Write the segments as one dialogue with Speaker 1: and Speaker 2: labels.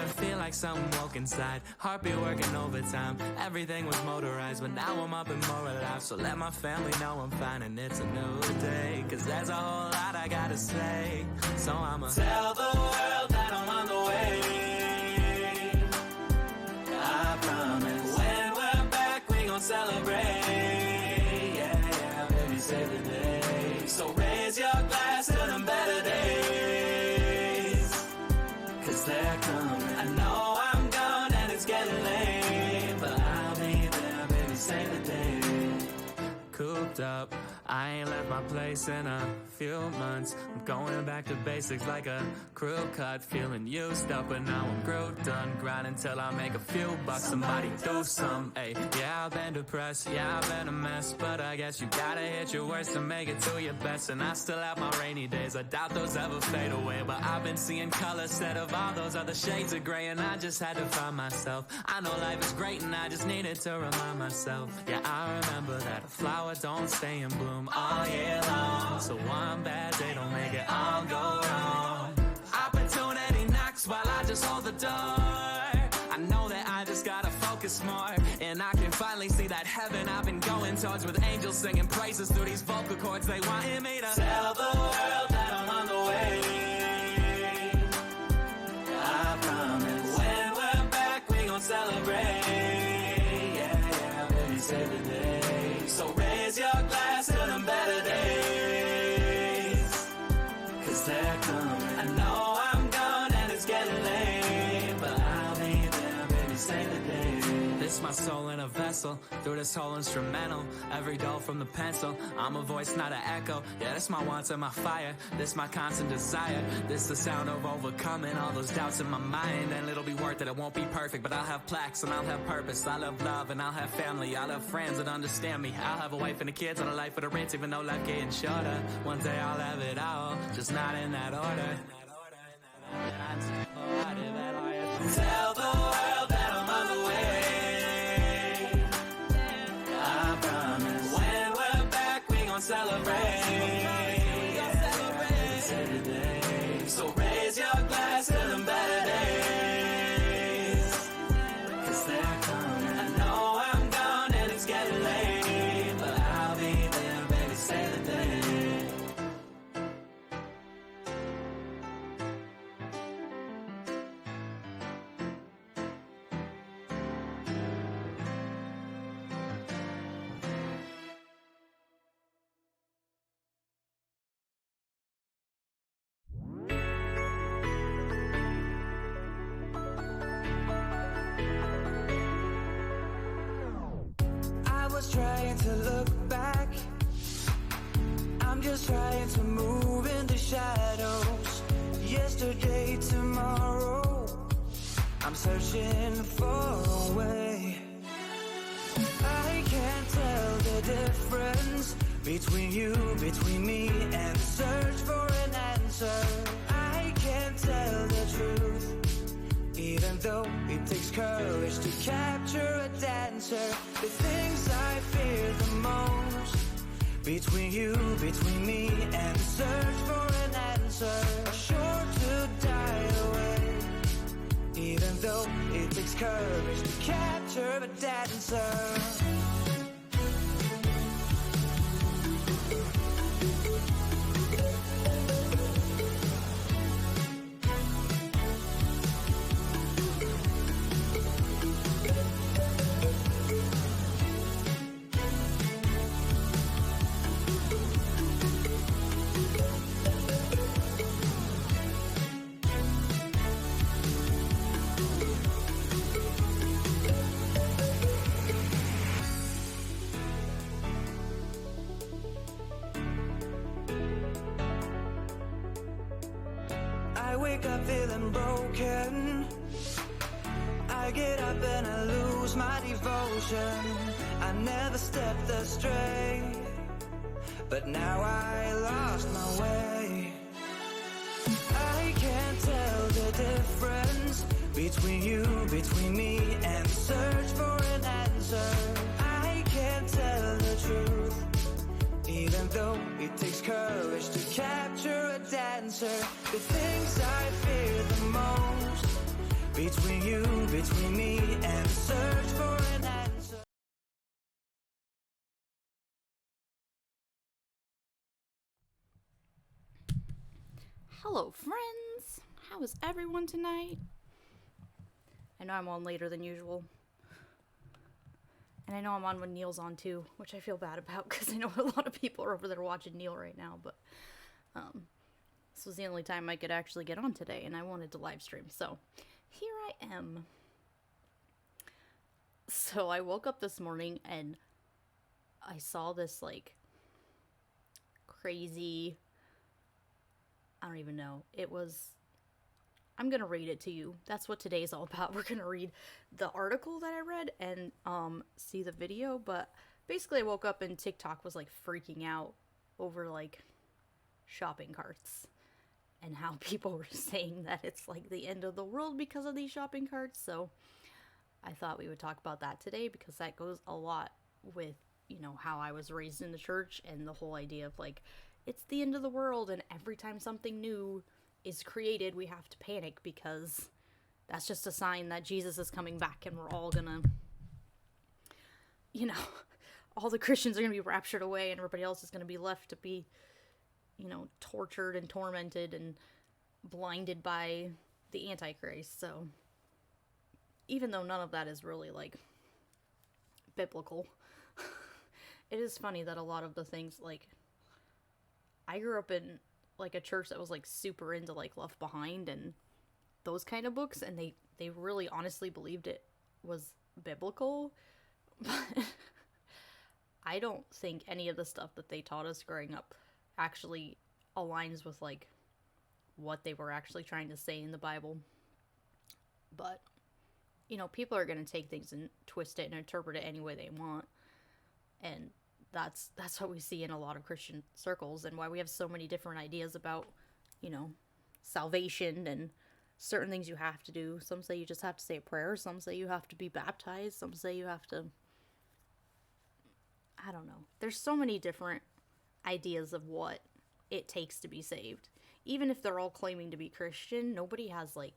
Speaker 1: started to feel like something woke inside. Heartbeat working overtime. Everything was motorized, but now I'm up and more alive. So let my family know I'm fine and it's a new day. Cause there's a whole lot I gotta say. So I'ma tell the world that I'm on the way. I promise. When we're back, we gon' celebrate. Yeah, baby, save the day. So raise your glass to them better days. Cause they're coming. I know I'm gone and it's getting late, but I'll be there, baby, save the day. Cooped up, I ain't left my place in a few months. I'm going back to basics like a crew cut. Feeling used up, but now I'm grown done. Grinding till I make a few bucks. Somebody do some, ayy. Yeah, I've been depressed, yeah, I've been a mess, but I guess you gotta hit your worst to make it to your best. And I still have my rainy days, I doubt those ever fade away. But I've been seeing color instead of all those other shades of gray, and I just had to find myself. I know life is great and I just needed to remind myself. Yeah, I remember that a flower don't stay in bloom all year long. So one bad day don't make it all go wrong. Opportunity knocks while I just hold the door. I know that I just gotta focus more, and I can finally see that heaven I've been going towards, with angels singing praises through these vocal cords. They wanted me to tell the world that I'm on the way. I promise. When we're back, we gon' celebrate. Yeah, baby, save the day. So raise your glass to them better days. Cause they're coming. I know I'm gone and it's getting late, but I'll be there, baby, save the day. This my soul in a vessel, through this whole instrumental. Every doll from the pencil, I'm a voice, not an echo. Yeah, this my wants and my fire, this my constant desire. This the sound of overcoming all those doubts in my mind. And it'll be worth it, it won't be perfect, but I'll have plaques and I'll have purpose. I'll have love and I'll have family, I'll have friends that understand me. I'll have a wife and the kids and a life for the rent, even though life getting shorter. One day I'll have it all, just not in that order. Tell the world that I'm on the way. I promise. When we're back, we gon' celebrate. Yeah, save the day. So raise your glass to them better days. Cause they're coming. I know I'm gone and it's getting late, but I'll be there, baby, save the day.
Speaker 2: Trying to look back, I'm just trying to move in the shadows. Yesterday, tomorrow, I'm searching for a way. I can't tell the difference between you, between me, and the search for an answer. I can't tell the truth, even though it takes courage to capture a dancer. The things I fear the most, between you, between me, and the search for an answer, are sure to die away, even though it takes courage to capture a dancer. I wake up feeling broken. I get up and I lose my devotion. I never stepped astray, but now I lost my way. I can't tell the difference between you, between me, and the search for an answer. I can't tell the truth, even though it takes courage to capture a dancer. The things I fear the most, between you, between me, and the search for an answer.
Speaker 3: Hello, friends! How is everyone tonight? I know I'm on later than usual. And I know I'm on when Neil's on too, which I feel bad about because I know a lot of people are over there watching Neil right now, but this was the only time I could actually get on today, and I wanted to live stream, so here I am. So I woke up this morning and I saw this, like, crazy, I don't even know, I'm gonna read it to you. That's what today's all about. We're gonna read the article that I read and see the video, but basically I woke up and TikTok was like freaking out over like shopping carts and how people were saying that it's like the end of the world because of these shopping carts. So I thought we would talk about that today because that goes a lot with, you know, how I was raised in the church and the whole idea of like it's the end of the world, and every time something new is created, we have to panic because that's just a sign that Jesus is coming back and we're all gonna, you know, all the Christians are gonna be raptured away and everybody else is gonna be left to be, you know, tortured and tormented and blinded by the Antichrist. So even though none of that is really like biblical, it is funny that a lot of the things, like, I grew up in like a church that was like super into like Left Behind and those kind of books, and they really honestly believed it was biblical, but I don't think any of the stuff that they taught us growing up actually aligns with like what they were actually trying to say in the Bible. But you know, people are going to take things and twist it and interpret it any way they want, and that's what we see in a lot of Christian circles, and why we have so many different ideas about, you know, salvation and certain things you have to do. Some say you just have to say a prayer, some say you have to be baptized, some say you have to, I don't know. There's so many different ideas of what it takes to be saved. Even if they're all claiming to be Christian, nobody has like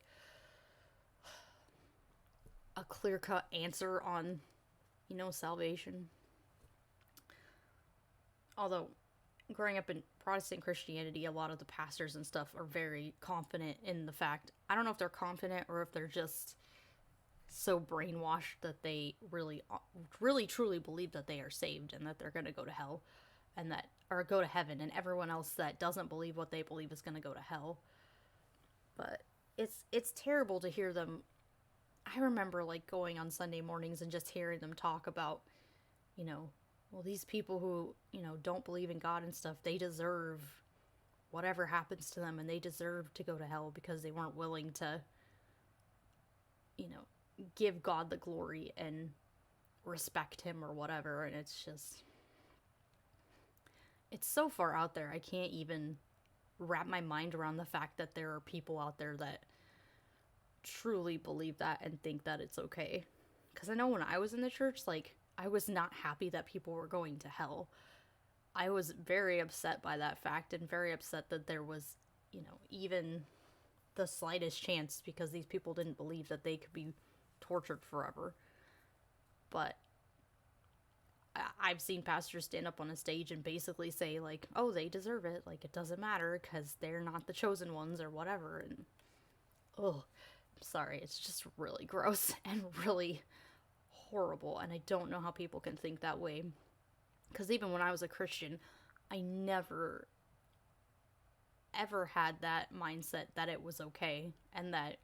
Speaker 3: a clear-cut answer on, you know, salvation. Although, growing up in Protestant Christianity, a lot of the pastors and stuff are very confident in the fact, I don't know if they're confident or if they're just so brainwashed that they really, really truly believe that they are saved and that they're going to go to hell and that, or go to heaven, and everyone else that doesn't believe what they believe is going to go to hell. But it's terrible to hear them. I remember like going on Sunday mornings and just hearing them talk about, you know, well, these people who, you know, don't believe in God and stuff, they deserve whatever happens to them, and they deserve to go to hell because they weren't willing to, you know, give God the glory and respect him or whatever. And it's just, it's so far out there. I can't even wrap my mind around the fact that there are people out there that truly believe that and think that it's okay. Because I know when I was in the church, like, I was not happy that people were going to hell. I was very upset by that fact and very upset that there was, you know, even the slightest chance, because these people didn't believe that they could be tortured forever. But I've seen pastors stand up on a stage and basically say, like, oh, they deserve it. Like, it doesn't matter because they're not the chosen ones or whatever. And, oh, I'm sorry. It's just really gross and really horrible, and I don't know how people can think that way, because even when I was a Christian, I never ever had that mindset that it was okay and that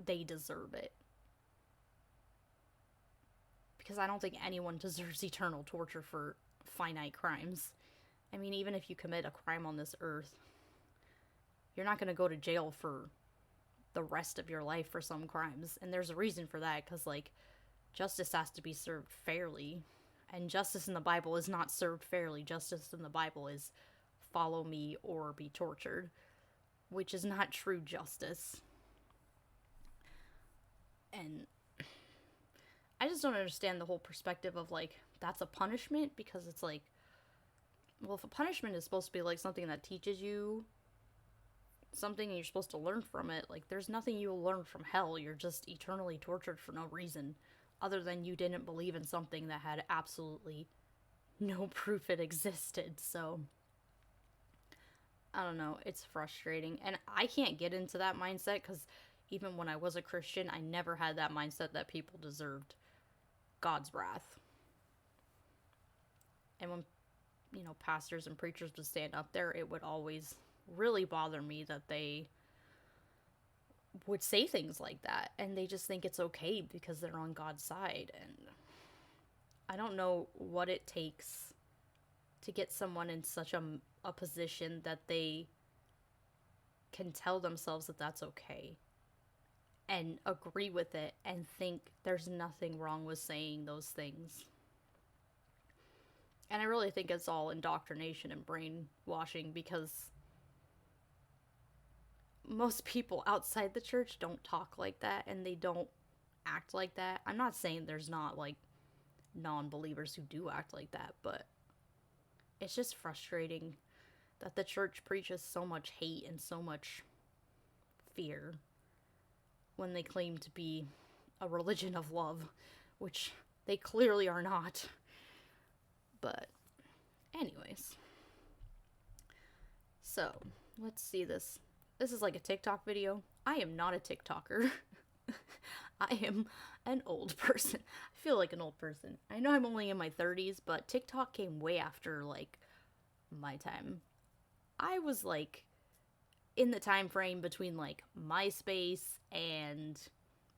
Speaker 3: they deserve it, because I don't think anyone deserves eternal torture for finite crimes. I mean, even if you commit a crime on this earth, you're not going to go to jail for the rest of your life for some crimes, and there's a reason for that, because like justice has to be served fairly, and justice in the Bible is not served fairly. Justice in the Bible is follow me or be tortured, which is not true justice. And I just don't understand the whole perspective of like, that's a punishment, because it's like, well, if a punishment is supposed to be like something that teaches you something and you're supposed to learn from it, like, there's nothing you'll learn from hell. You're just eternally tortured for no reason, other than you didn't believe in something that had absolutely no proof it existed. So, I don't know, it's frustrating. And I can't get into that mindset, because even when I was a Christian, I never had that mindset that people deserved God's wrath. And when, pastors and preachers would stand up there, it would always really bother me that they would say things like that, and they just think it's okay because they're on God's side. And I don't know what it takes to get someone in such a position that they can tell themselves that that's okay and agree with it and think there's nothing wrong with saying those things. And I really think it's all indoctrination and brainwashing, because most people outside the church don't talk like that, and they don't act like that. I'm not saying there's not, like, non-believers who do act like that, but it's just frustrating that the church preaches so much hate and so much fear when they claim to be a religion of love, which they clearly are not. But anyways, so let's see this. This is like a TikTok video. I am not a TikToker. I am an old person. I feel like an old person. I know I'm only in my 30s, but TikTok came way after, like, my time. I was, like, in the time frame between, like, MySpace and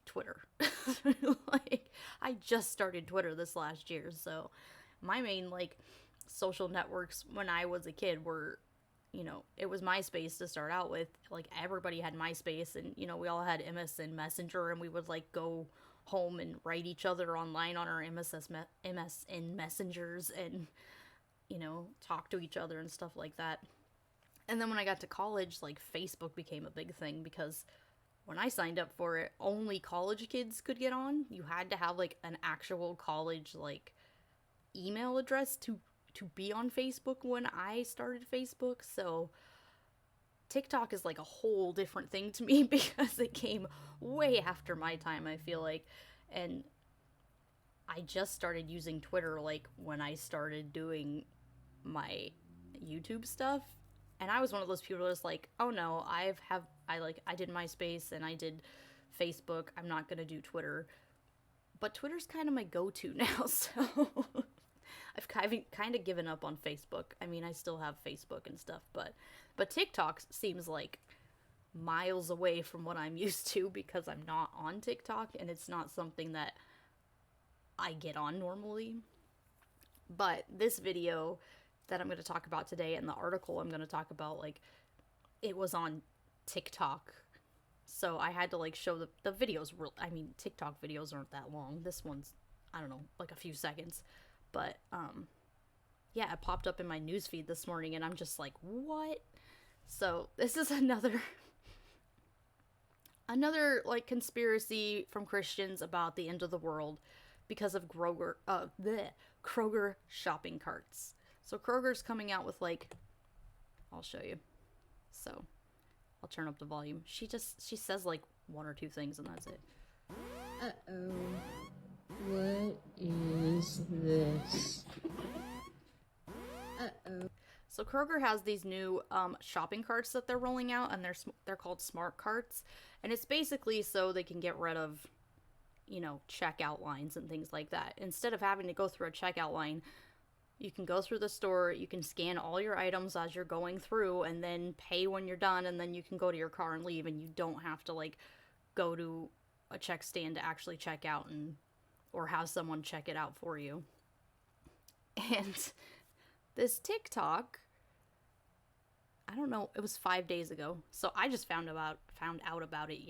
Speaker 3: Twitter. Like, I just started Twitter this last year, so my main, like, social networks when I was a kid were, it was MySpace to start out with. Like, everybody had MySpace, and, we all had MSN Messenger, and we would, like, go home and write each other online on our MSN Messengers and, talk to each other and stuff like that. And then when I got to college, like, Facebook became a big thing, because when I signed up for it, only college kids could get on. You had to have, like, an actual college, like, email address to be on Facebook when I started Facebook. So TikTok is like a whole different thing to me, because it came way after my time, I feel like. And I just started using Twitter, like, when I started doing my YouTube stuff. And I was one of those people that's like, oh no, I did MySpace and I did Facebook, I'm not gonna do Twitter. But Twitter's kind of my go-to now, so I've kind of given up on Facebook. I mean, I still have Facebook and stuff, but TikTok seems like miles away from what I'm used to, because I'm not on TikTok, and it's not something that I get on normally. But this video that I'm going to talk about today, and the article I'm going to talk about, like, it was on TikTok. So I had to, like, show the videos. I mean, TikTok videos aren't that long. This one's, I don't know, like a few seconds. But, yeah, it popped up in my newsfeed this morning, and I'm just like, what? So this is another, like, conspiracy from Christians about the end of the world because of Kroger shopping carts. So Kroger's coming out with, like, I'll show you. So I'll turn up the volume. She says, like, one or two things, and that's it.
Speaker 4: Uh-oh. What is this? Uh-oh.
Speaker 3: So Kroger has these new shopping carts that they're rolling out, and they're called smart carts. And it's basically so they can get rid of, checkout lines and things like that. Instead of having to go through a checkout line, you can go through the store, you can scan all your items as you're going through, and then pay when you're done, and then you can go to your car and leave, and you don't have to, like, go to a check stand to actually check out or have someone check it out for you. And this TikTok, I don't know, it was 5 days ago. So I just found out about it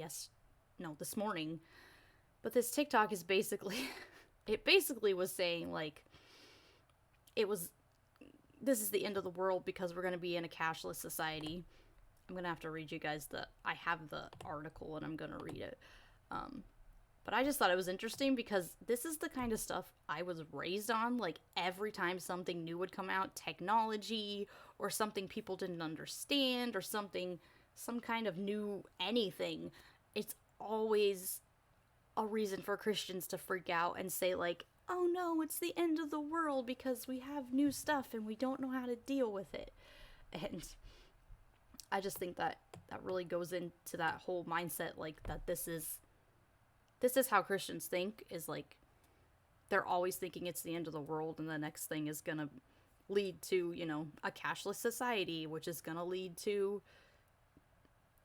Speaker 3: this morning. But this TikTok is basically was saying, like, this is the end of the world because we're going to be in a cashless society. I'm going to have to read you guys I have the article and I'm going to read it. But I just thought it was interesting because this is the kind of stuff I was raised on. Like, every time something new would come out, technology or something people didn't understand or something some kind of new anything, it's always a reason for Christians to freak out and say, like, oh no, it's the end of the world because we have new stuff and we don't know how to deal with it. And I just think that that really goes into that whole mindset, like, that this is how Christians think, is like, they're always thinking it's the end of the world, and the next thing is gonna lead to, you know, a cashless society, which is gonna lead to,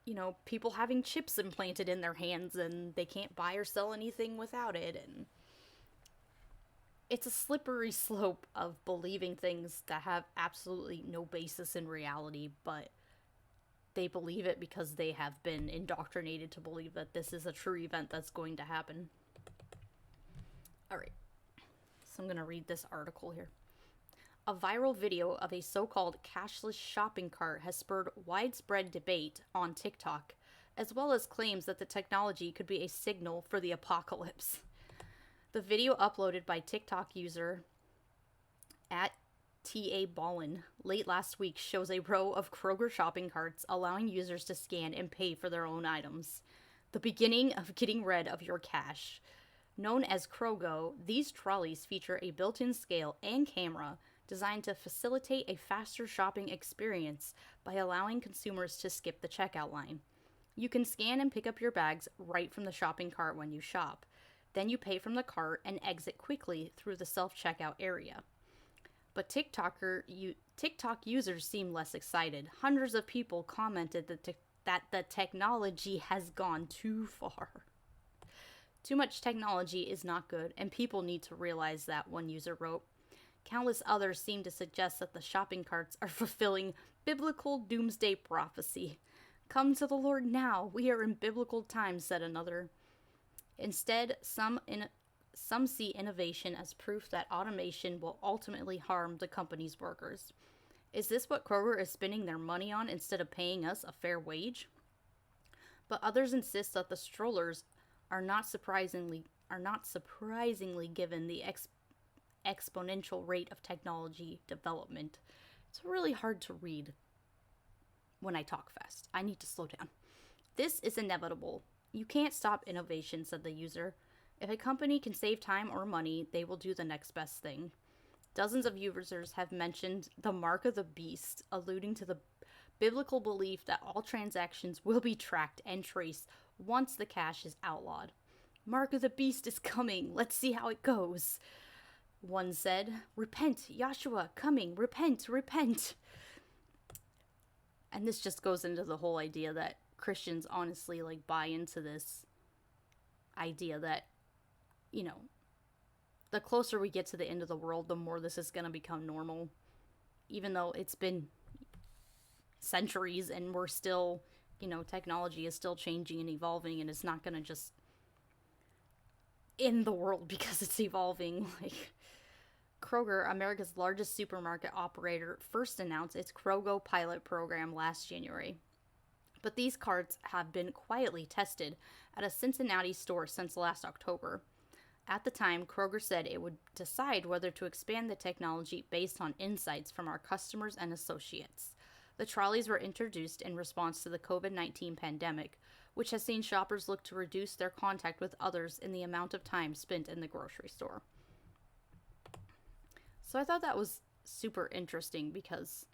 Speaker 3: you know, people having chips implanted in their hands and they can't buy or sell anything without it. And it's a slippery slope of believing things that have absolutely no basis in reality, but they believe it because they have been indoctrinated to believe that this is a true event that's going to happen. Alright, so I'm going to read this article here. A viral video of a so-called cashless shopping cart has spurred widespread debate on TikTok, as well as claims that the technology could be a signal for the apocalypse. The video, uploaded by TikTok user at T.A. Ballin late last week, shows a row of Kroger shopping carts allowing users to scan and pay for their own items. The beginning of getting rid of your cash. Known as Krogo, these trolleys feature a built-in scale and camera designed to facilitate a faster shopping experience by allowing consumers to skip the checkout line. You can scan and pick up your bags right from the shopping cart when you shop. Then you pay from the cart and exit quickly through the self-checkout area. But TikTok users seem less excited. Hundreds of people commented that the technology has gone too far. Too much technology is not good, and people need to realize that, one user wrote. Countless others seem to suggest that the shopping carts are fulfilling biblical doomsday prophecy. Come to the Lord now, we are in biblical times, said another. Instead, some see innovation as proof that automation will ultimately harm the company's workers. Is this what Kroger is spending their money on instead of paying us a fair wage? But others insist that the strollers are not surprisingly given the exponential rate of technology development. It's really hard to read when I talk fast. I need to slow down. This is inevitable. You can't stop innovation, said the user. If a company can save time or money, they will do the next best thing. Dozens of users have mentioned the mark of the beast, alluding to the biblical belief that all transactions will be tracked and traced once the cash is outlawed. Mark of the beast is coming. Let's see how it goes. One said, repent, Yahshua, coming, repent, repent. And this just goes into the whole idea that Christians honestly, like, buy into this idea that, you know, the closer we get to the end of the world, the more this is going to become normal. Even though it's been centuries and we're still, you know, technology is still changing and evolving, and it's not going to just end the world because it's evolving. Like, Kroger, America's largest supermarket operator, first announced its Krogo pilot program last January. But these carts have been quietly tested at a Cincinnati store since last October. At the time, Kroger said it would decide whether to expand the technology based on insights from our customers and associates. The trolleys were introduced in response to the COVID-19 pandemic, which has seen shoppers look to reduce their contact with others in the amount of time spent in the grocery store. So I thought that was super interesting because,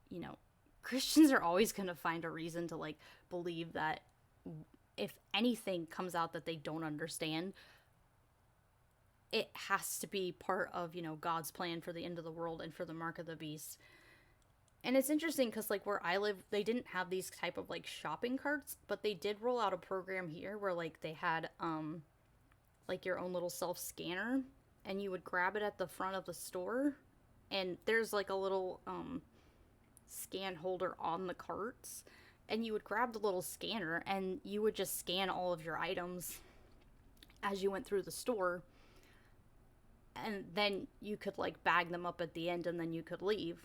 Speaker 3: you know, Christians are always going to find a reason to, like, believe that if anything comes out that they don't understand, it has to be part of, you know, God's plan for the end of the world and for the mark of the beast. And it's interesting because, like, where I live, they didn't have these type of, like, shopping carts, but they did roll out a program here where, like, they had, like, your own little self-scanner, and you would grab it at the front of the store, and there's, like, a little, scan holder on the carts, and you would grab the little scanner, and you would just scan all of your items as you went through the store, and then you could, like, bag them up at the end, and then you could leave.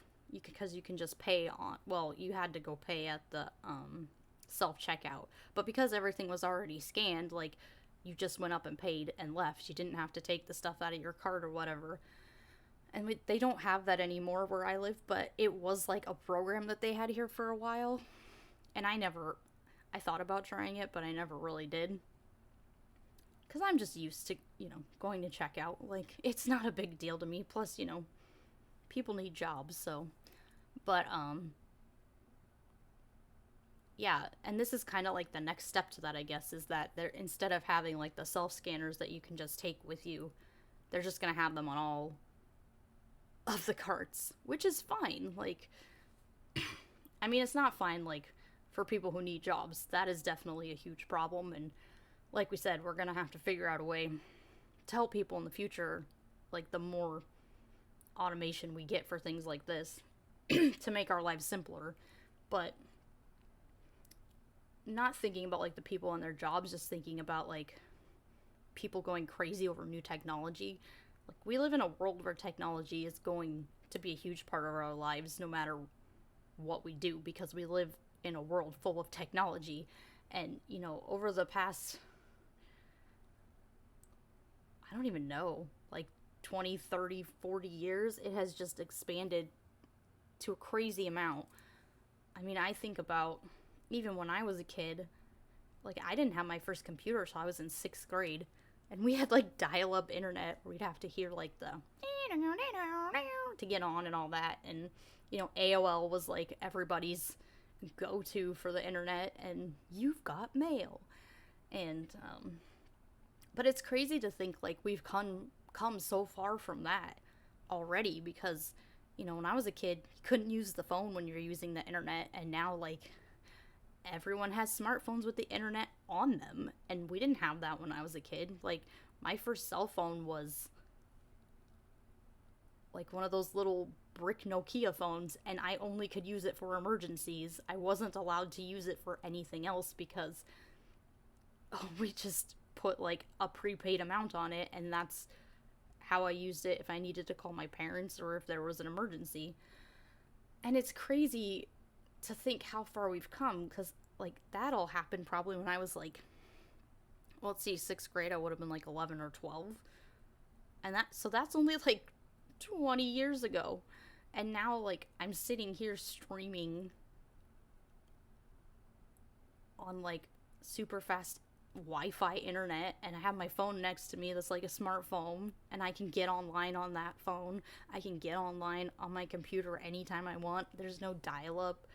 Speaker 3: Because you can just pay on, well, you had to go pay at the self-checkout, but because everything was already scanned, like, you just went up and paid and left. You didn't have to take the stuff out of your cart or whatever. And they don't have that anymore where I live, but it was, like, a program that they had here for a while. And I thought about trying it, but I never really did. Because I'm just used to, going to checkout. Like, it's not a big deal to me. Plus, people need jobs, so. But, yeah, and this is kind of like the next step to that, I guess, is that they're, instead of having, like, the self-scanners that you can just take with you, they're just going to have them on all of the carts, which is fine. Like, I mean, it's not fine, like, for people who need jobs. That is definitely a huge problem, and like we said, we're going to have to figure out a way to help people in the future, like, the more automation we get for things like this, to make our lives simpler. But not thinking about, like, the people and their jobs, just thinking about, like, people going crazy over new technology. Like, we live in a world where technology is going to be a huge part of our lives, no matter what we do, because we live in a world full of technology. And, over the past, I don't even know, like 20, 30, 40 years, it has just expanded to a crazy amount. I mean, I think about, even when I was a kid, like, I didn't have my first computer till I was in 6th grade. And we had, like, dial-up internet where we'd have to hear, like, the to get on and all that. And, AOL was, like, everybody's go-to for the internet. And you've got mail. And, but it's crazy to think, like, we've come so far from that already. Because, when I was a kid, you couldn't use the phone when you're using the internet. And now, like, everyone has smartphones with the internet on them, and we didn't have that when I was a kid. Like, my first cell phone was like one of those little brick Nokia phones, and I only could use it for emergencies. I wasn't allowed to use it for anything else because we just put, like, a prepaid amount on it, and that's how I used it if I needed to call my parents or if there was an emergency. And it's crazy to think how far we've come, because, like, that all happened probably when I was, like, well, let's see, 6th grade, I would have been, like, 11 or 12. And that's only, like, 20 years ago. And now, like, I'm sitting here streaming on, like, super fast Wi-Fi internet, and I have my phone next to me that's like a smartphone, and I can get online on that phone. I can get online on my computer anytime I want. There's no dial-up.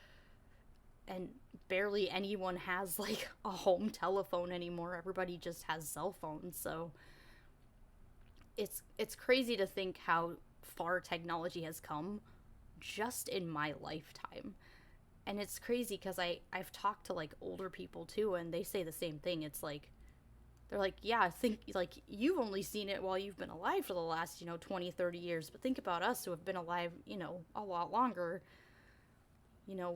Speaker 3: And barely anyone has, like, a home telephone anymore. Everybody just has cell phones. So it's crazy to think how far technology has come just in my lifetime. And it's crazy because I've talked to, like, older people too, and they say the same thing. It's like, they're like, yeah, I think, like, you've only seen it while you've been alive for the last, 20, 30 years. But think about us who have been alive, a lot longer.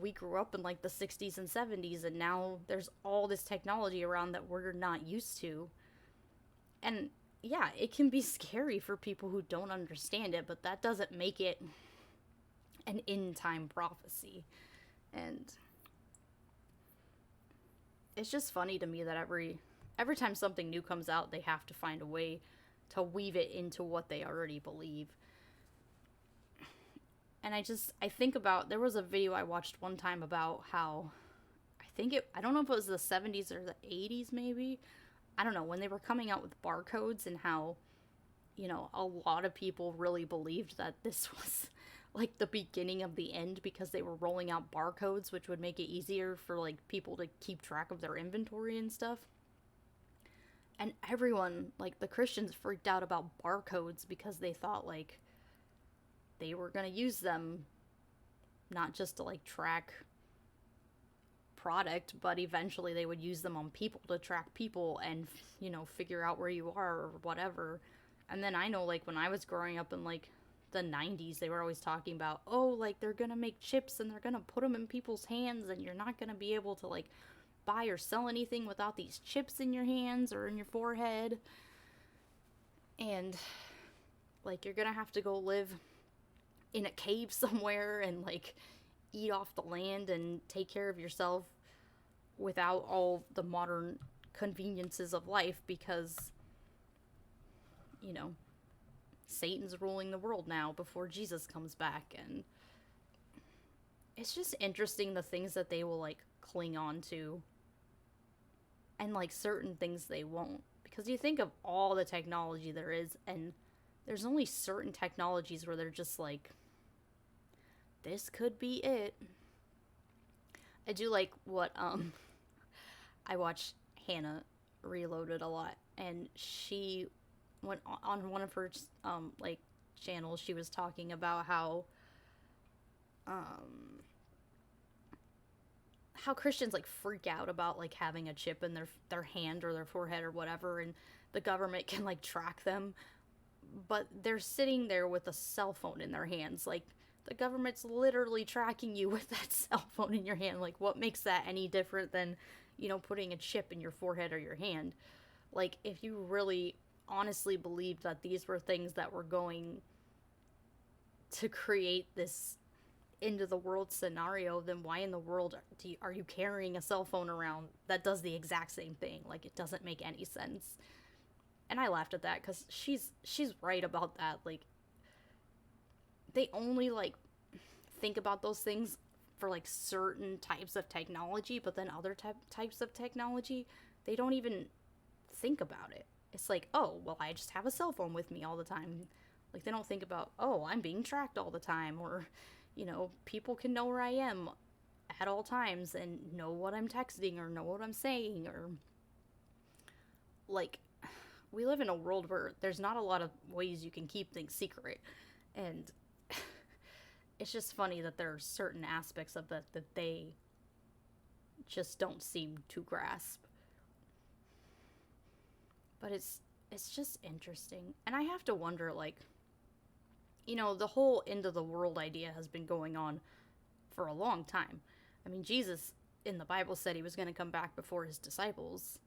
Speaker 3: We grew up in, like, the 60s and 70s, and now there's all this technology around that we're not used to. And, yeah, it can be scary for people who don't understand it, but that doesn't make it an in-time prophecy. And it's just funny to me that every time something new comes out, they have to find a way to weave it into what they already believe. And I think about, there was a video I watched one time about how, I don't know if it was the 70s or the 80s maybe, I don't know, when they were coming out with barcodes, and how, a lot of people really believed that this was, like, the beginning of the end, because they were rolling out barcodes, which would make it easier for, like, people to keep track of their inventory and stuff. And everyone, like, the Christians freaked out about barcodes because they thought, like, they were going to use them not just to, like, track product, but eventually they would use them on people to track people and, figure out where you are or whatever. And then I know, like, when I was growing up in, like, the 90s, they were always talking about, oh, like, they're gonna make chips and they're gonna put them in people's hands, and you're not gonna be able to, like, buy or sell anything without these chips in your hands or in your forehead. And, like, you're gonna have to go live in a cave somewhere and, like, eat off the land and take care of yourself without all the modern conveniences of life, because, Satan's ruling the world now before Jesus comes back. And it's just interesting the things that they will, like, cling on to, and like certain things they won't. Because you think of all the technology there is, and there's only certain technologies where they're just like, this could be it. I do like what I watch Hannah Reloaded a lot, and she went on one of her like channels. She was talking about how Christians like freak out about like having a chip in their hand or their forehead or whatever, and the government can like track them, but they're sitting there with a cell phone in their hands. Like, the government's literally tracking you with that cell phone in your hand. Like, what makes that any different than, you know, putting a chip in your forehead or your hand? Like, if you really honestly believed that these were things that were going to create this end of the world scenario, then why in the world are you carrying a cell phone around that does the exact same thing? Like, it doesn't make any sense. And I laughed at that because she's right about that. Like, they only like think about those things for like certain types of technology, but then other types of technology, they don't even think about it. It's like, oh, well, I just have a cell phone with me all the time. Like, they don't think about, oh, I'm being tracked all the time, or, you know, people can know where I am at all times and know what I'm texting or know what I'm saying, or like, we live in a world where there's not a lot of ways you can keep things secret, and it's just funny that there are certain aspects of that they just don't seem to grasp. But it's just interesting. And I have to wonder, like, you know, the whole end of the world idea has been going on for a long time. I mean, Jesus in the Bible said he was going to come back before his disciples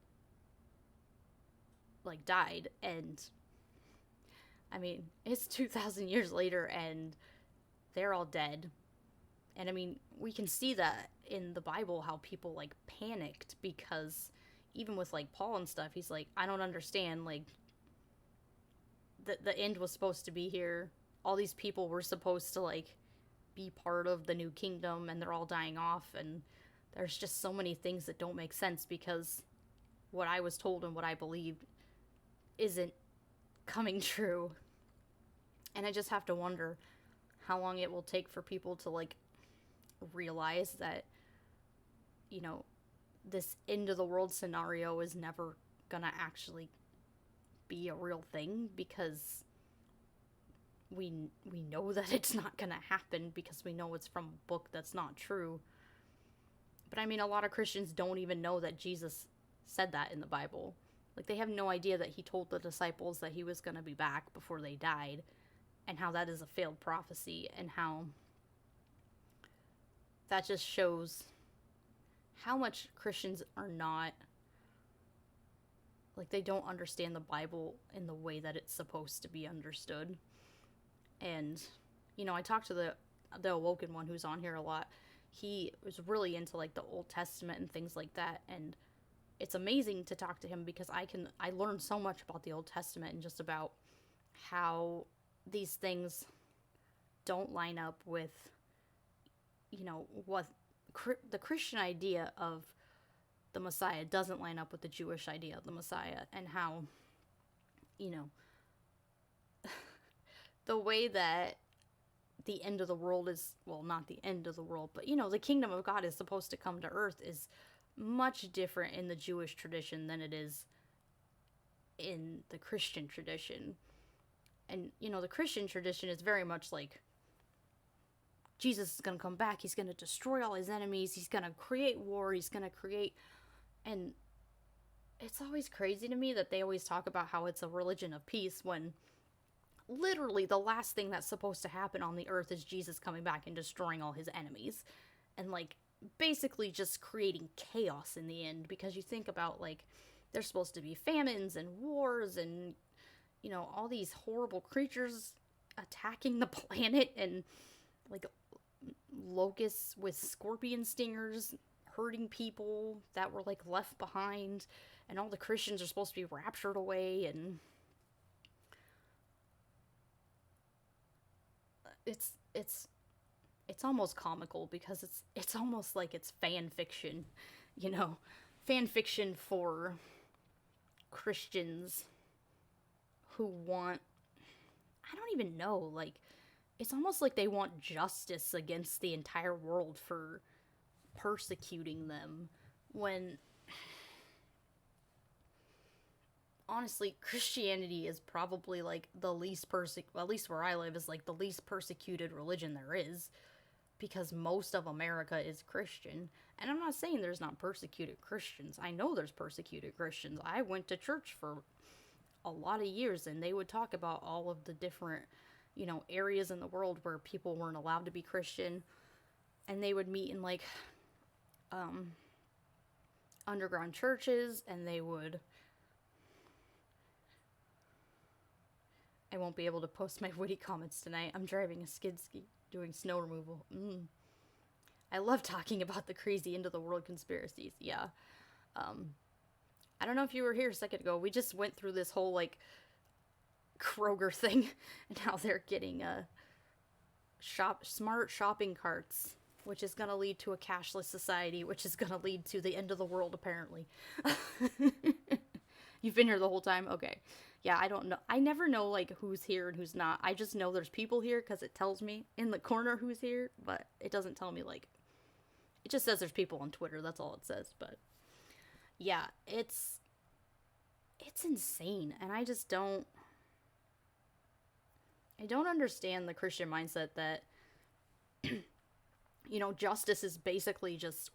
Speaker 3: like died, and I mean, it's 2,000 years later and they're all dead. And I mean, we can see that in the Bible, how people like panicked, because even with like Paul and stuff, he's like, I don't understand, like, the end was supposed to be here. All these people were supposed to like be part of the new kingdom, and they're all dying off, and there's just so many things that don't make sense because what I was told and what I believed isn't coming true. And I just have to wonder how long it will take for people to like realize that, you know, this end of the world scenario is never gonna actually be a real thing, because we know that it's not gonna happen, because we know it's from a book that's not true. But I mean, a lot of Christians don't even know that Jesus said that in the Bible. Like, they have no idea that he told the disciples that he was gonna be back before they died, and how that is a failed prophecy, and how that just shows how much Christians are not, like, they don't understand the Bible in the way that it's supposed to be understood. And, you know, I talked to the Awoken one who's on here a lot. He was really into like the Old Testament and things like that, and it's amazing to talk to him because I learned so much about the Old Testament and just about how these things don't line up with, you know, what the Christian idea of the Messiah doesn't line up with the Jewish idea of the Messiah, and how, you know, the way that the end of the world is, well, not the end of the world, but, you know, the kingdom of God is supposed to come to earth is much different in the Jewish tradition than it is in the Christian tradition. And, you know, the Christian tradition is very much like, Jesus is going to come back, he's going to destroy all his enemies, he's going to create war, he's going to create, and it's always crazy to me that they always talk about how it's a religion of peace, when literally the last thing that's supposed to happen on the earth is Jesus coming back and destroying all his enemies, and like basically just creating chaos in the end. Because you think about, like, there's supposed to be famines and wars and, you know, all these horrible creatures attacking the planet, and like locusts with scorpion stingers hurting people that were like left behind, and all the Christians are supposed to be raptured away, and it's it's almost comical because it's almost like it's fan fiction, you know, fan fiction for Christians who want, I don't even know, like, it's almost like they want justice against the entire world for persecuting them, when honestly Christianity is probably like the least at least where I live, is like the least persecuted religion there is, because most of America is Christian. And I'm not saying there's not persecuted Christians. I know there's persecuted Christians. I went to church for a lot of years, and they would talk about all of the different, you know, areas in the world where people weren't allowed to be Christian, and they would meet in like underground churches, and they would, I won't be able to post my witty comments tonight. I'm driving a skid ski doing snow removal. I love talking about the crazy end of the world conspiracies. Yeah. I don't know if you were here a second ago. We just went through this whole like Kroger thing, and how they're getting smart shopping carts, which is going to lead to a cashless society, which is going to lead to the end of the world, apparently. You've been here the whole time? Okay. Yeah, I don't know. I never know, like, who's here and who's not. I just know there's people here because it tells me in the corner who's here, but it doesn't tell me, like, it just says there's people on Twitter. That's all it says. But yeah, it's insane. And I just don't understand the Christian mindset that, you know, justice is basically just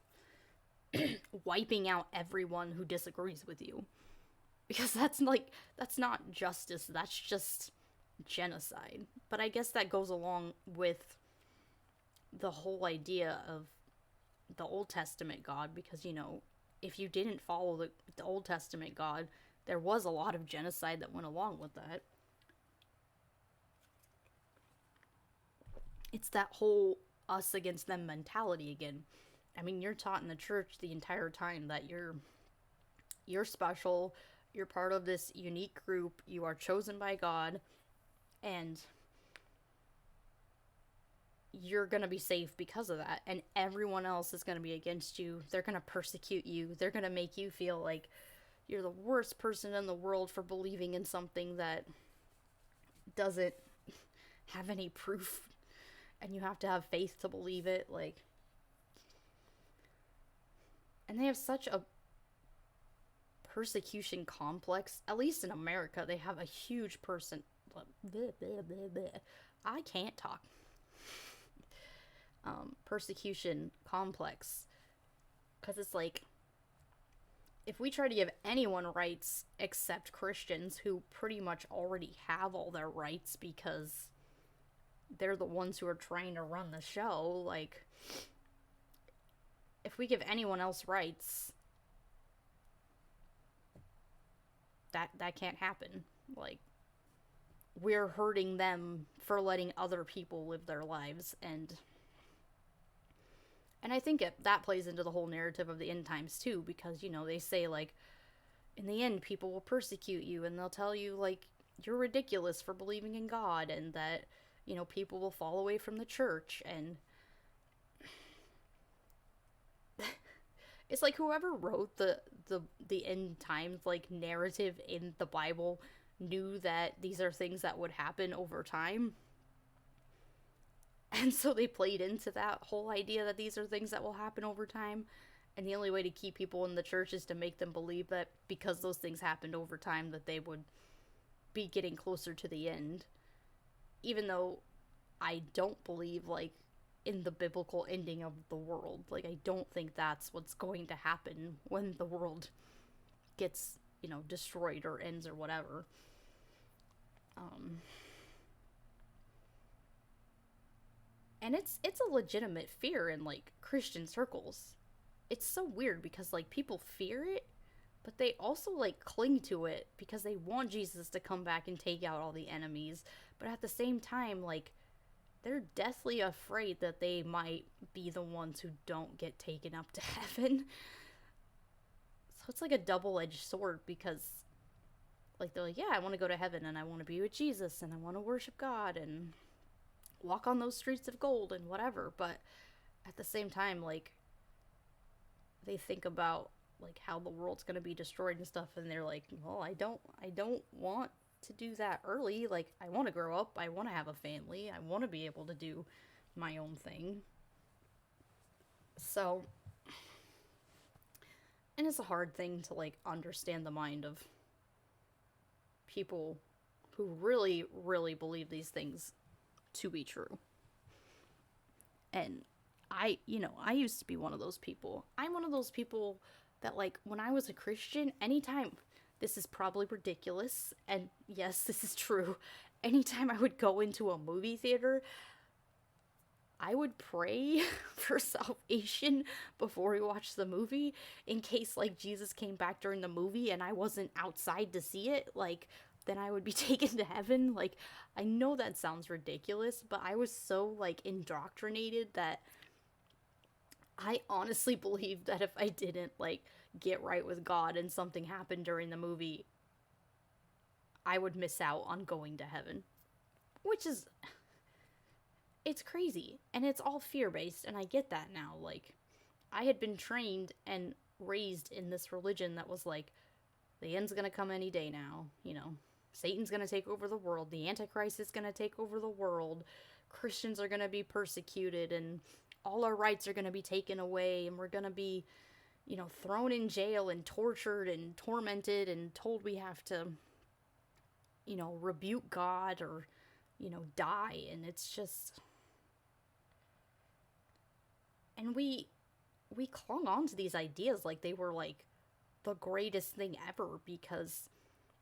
Speaker 3: wiping out everyone who disagrees with you. Because that's not justice, that's just genocide. But I guess that goes along with the whole idea of the Old Testament God, because, you know, if you didn't follow the Old Testament God, there was a lot of genocide that went along with that. It's that whole us against them mentality again. I mean, you're taught in the church the entire time that you're special. You're part of this unique group. You are chosen by God, and you're going to be safe because of that. And everyone else is going to be against you. They're going to persecute you. They're going to make you feel like you're the worst person in the world for believing in something that doesn't have any proof. And you have to have faith to believe it. Like, and they have such a persecution complex. At least in America, they have a huge I can't talk. Persecution complex, because it's like, if we try to give anyone rights except Christians, who pretty much already have all their rights because they're the ones who are trying to run the show, like, if we give anyone else rights, that can't happen. Like, we're hurting them for letting other people live their lives, and I think that plays into the whole narrative of the end times too, because, you know, they say, like, in the end people will persecute you, and they'll tell you, like, you're ridiculous for believing in God, and that, you know, people will fall away from the church, and it's like whoever wrote the end times, like, narrative in the Bible knew that these are things that would happen over time. And so they played into that whole idea that these are things that will happen over time. And the only way to keep people in the church is to make them believe that because those things happened over time, that they would be getting closer to the end. Even though I don't believe, like, in the biblical ending of the world. Like, I don't think that's what's going to happen when the world gets, you know, destroyed or ends or whatever. And it's a legitimate fear in, like, Christian circles. It's so weird because, like, people fear it, but they also, like, cling to it because they want Jesus to come back and take out all the enemies. But at the same time, like, they're deathly afraid that they might be the ones who don't get taken up to heaven. So it's like a double-edged sword, because, like, they're like, yeah, I want to go to heaven, and I want to be with Jesus, and I want to worship God, and walk on those streets of gold and whatever. But at the same time, like, they think about, like, how the world's gonna be destroyed and stuff, and they're like, well, I don't want to do that early. Like, I want to grow up, I want to have a family, I want to be able to do my own thing. So, and it's a hard thing to, like, understand the mind of people who really, really believe these things to be true. And I used to be one of those people. I'm one of those people that, like, when I was a Christian, anytime, this is probably ridiculous, and yes, this is true, anytime I would go into a movie theater, I would pray for salvation before we watched the movie, in case, like, Jesus came back during the movie and I wasn't outside to see it, like, then I would be taken to heaven. Like, I know that sounds ridiculous, but I was so, like, indoctrinated that I honestly believed that if I didn't, like, get right with God and something happened during the movie, I would miss out on going to heaven. Which is, it's crazy, and it's all fear-based, and I get that now. Like, I had been trained and raised in this religion that was like, the end's gonna come any day now, you know, Satan's gonna take over the world, the Antichrist is gonna take over the world, Christians are gonna be persecuted, and all our rights are gonna be taken away, and we're gonna be, you know, thrown in jail and tortured and tormented and told we have to, you know, rebuke God or, you know, die. And it's just, and we clung on to these ideas like they were, like, the greatest thing ever, because,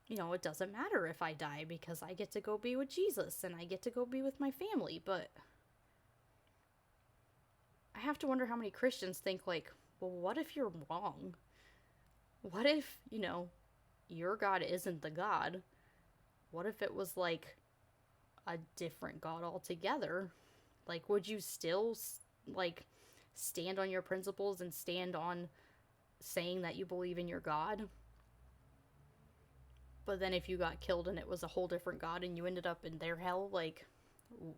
Speaker 3: you know, it doesn't matter if I die because I get to go be with Jesus and I get to go be with my family. But I have to wonder how many Christians think, like, well, what if you're wrong? What if, you know, your God isn't the God? What if it was, like, a different God altogether? Like, would you still, like, stand on your principles and stand on saying that you believe in your God? But then if you got killed and it was a whole different God and you ended up in their hell, like,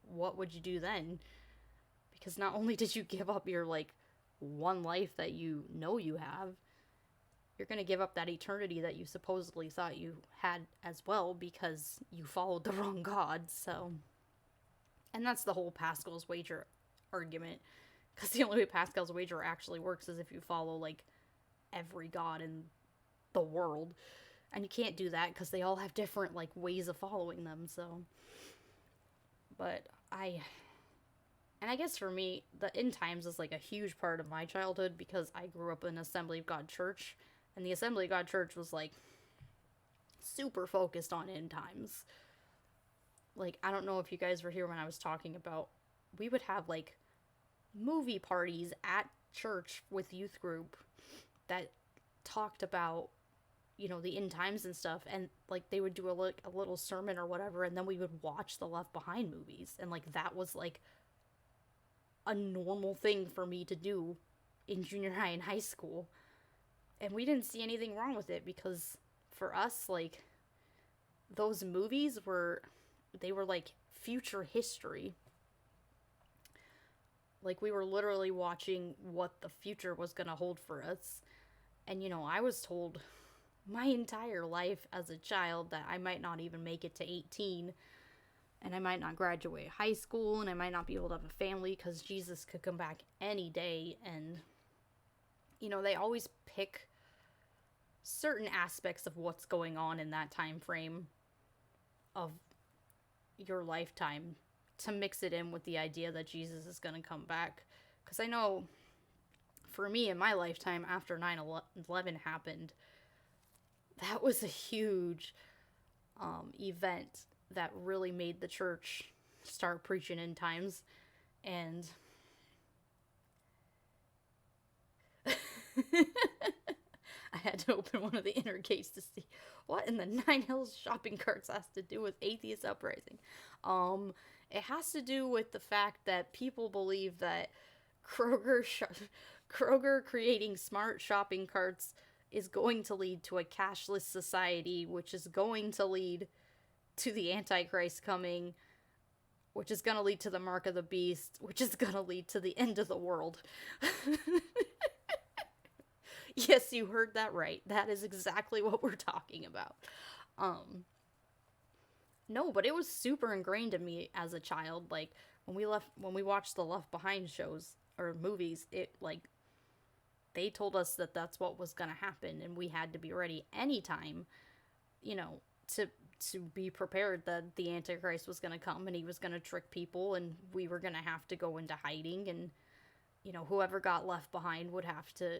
Speaker 3: what would you do then? Because not only did you give up your, like, one life that you know you have, you're going to give up that eternity that you supposedly thought you had as well because you followed the wrong God. So, and that's the whole Pascal's wager argument, because the only way Pascal's wager actually works is if you follow, like, every god in the world, and you can't do that because they all have different, like, ways of following them. So, but I guess for me, the end times is, like, a huge part of my childhood because I grew up in Assembly of God Church, and the Assembly of God Church was, like, super focused on end times. Like, I don't know if you guys were here when I was talking about, we would have, like, movie parties at church with youth group that talked about, you know, the end times and stuff, and, like, they would do a little sermon or whatever, and then we would watch the Left Behind movies, and, like, that was, like, a normal thing for me to do in junior high and high school, and we didn't see anything wrong with it, because for us, like, those movies were like future history. Like, we were literally watching what the future was gonna hold for us. And, you know, I was told my entire life as a child that I might not even make it to 18, and I might not graduate high school, and I might not be able to have a family because Jesus could come back any day. And, you know, they always pick certain aspects of what's going on in that time frame of your lifetime to mix it in with the idea that Jesus is going to come back. Because I know, for me in my lifetime, after 9/11 happened, that was a huge event that really made the church start preaching end times. And I had to open one of the inner gates to see what in the Nine Hills shopping carts has to do with Atheist uprising. It has to do with the fact that people believe that Kroger creating smart shopping carts is going to lead to a cashless society, which is going to lead to the Antichrist coming, which is going to lead to the mark of the beast, which is going to lead to the end of the world. Yes, you heard that right. That is exactly what we're talking about. No, but it was super ingrained in me as a child. Like, when we watched the Left Behind shows or movies, it, like, they told us that that's what was going to happen, and we had to be ready anytime, you know, to be prepared that the Antichrist was going to come and he was going to trick people, and we were going to have to go into hiding, and, you know, whoever got left behind would have to,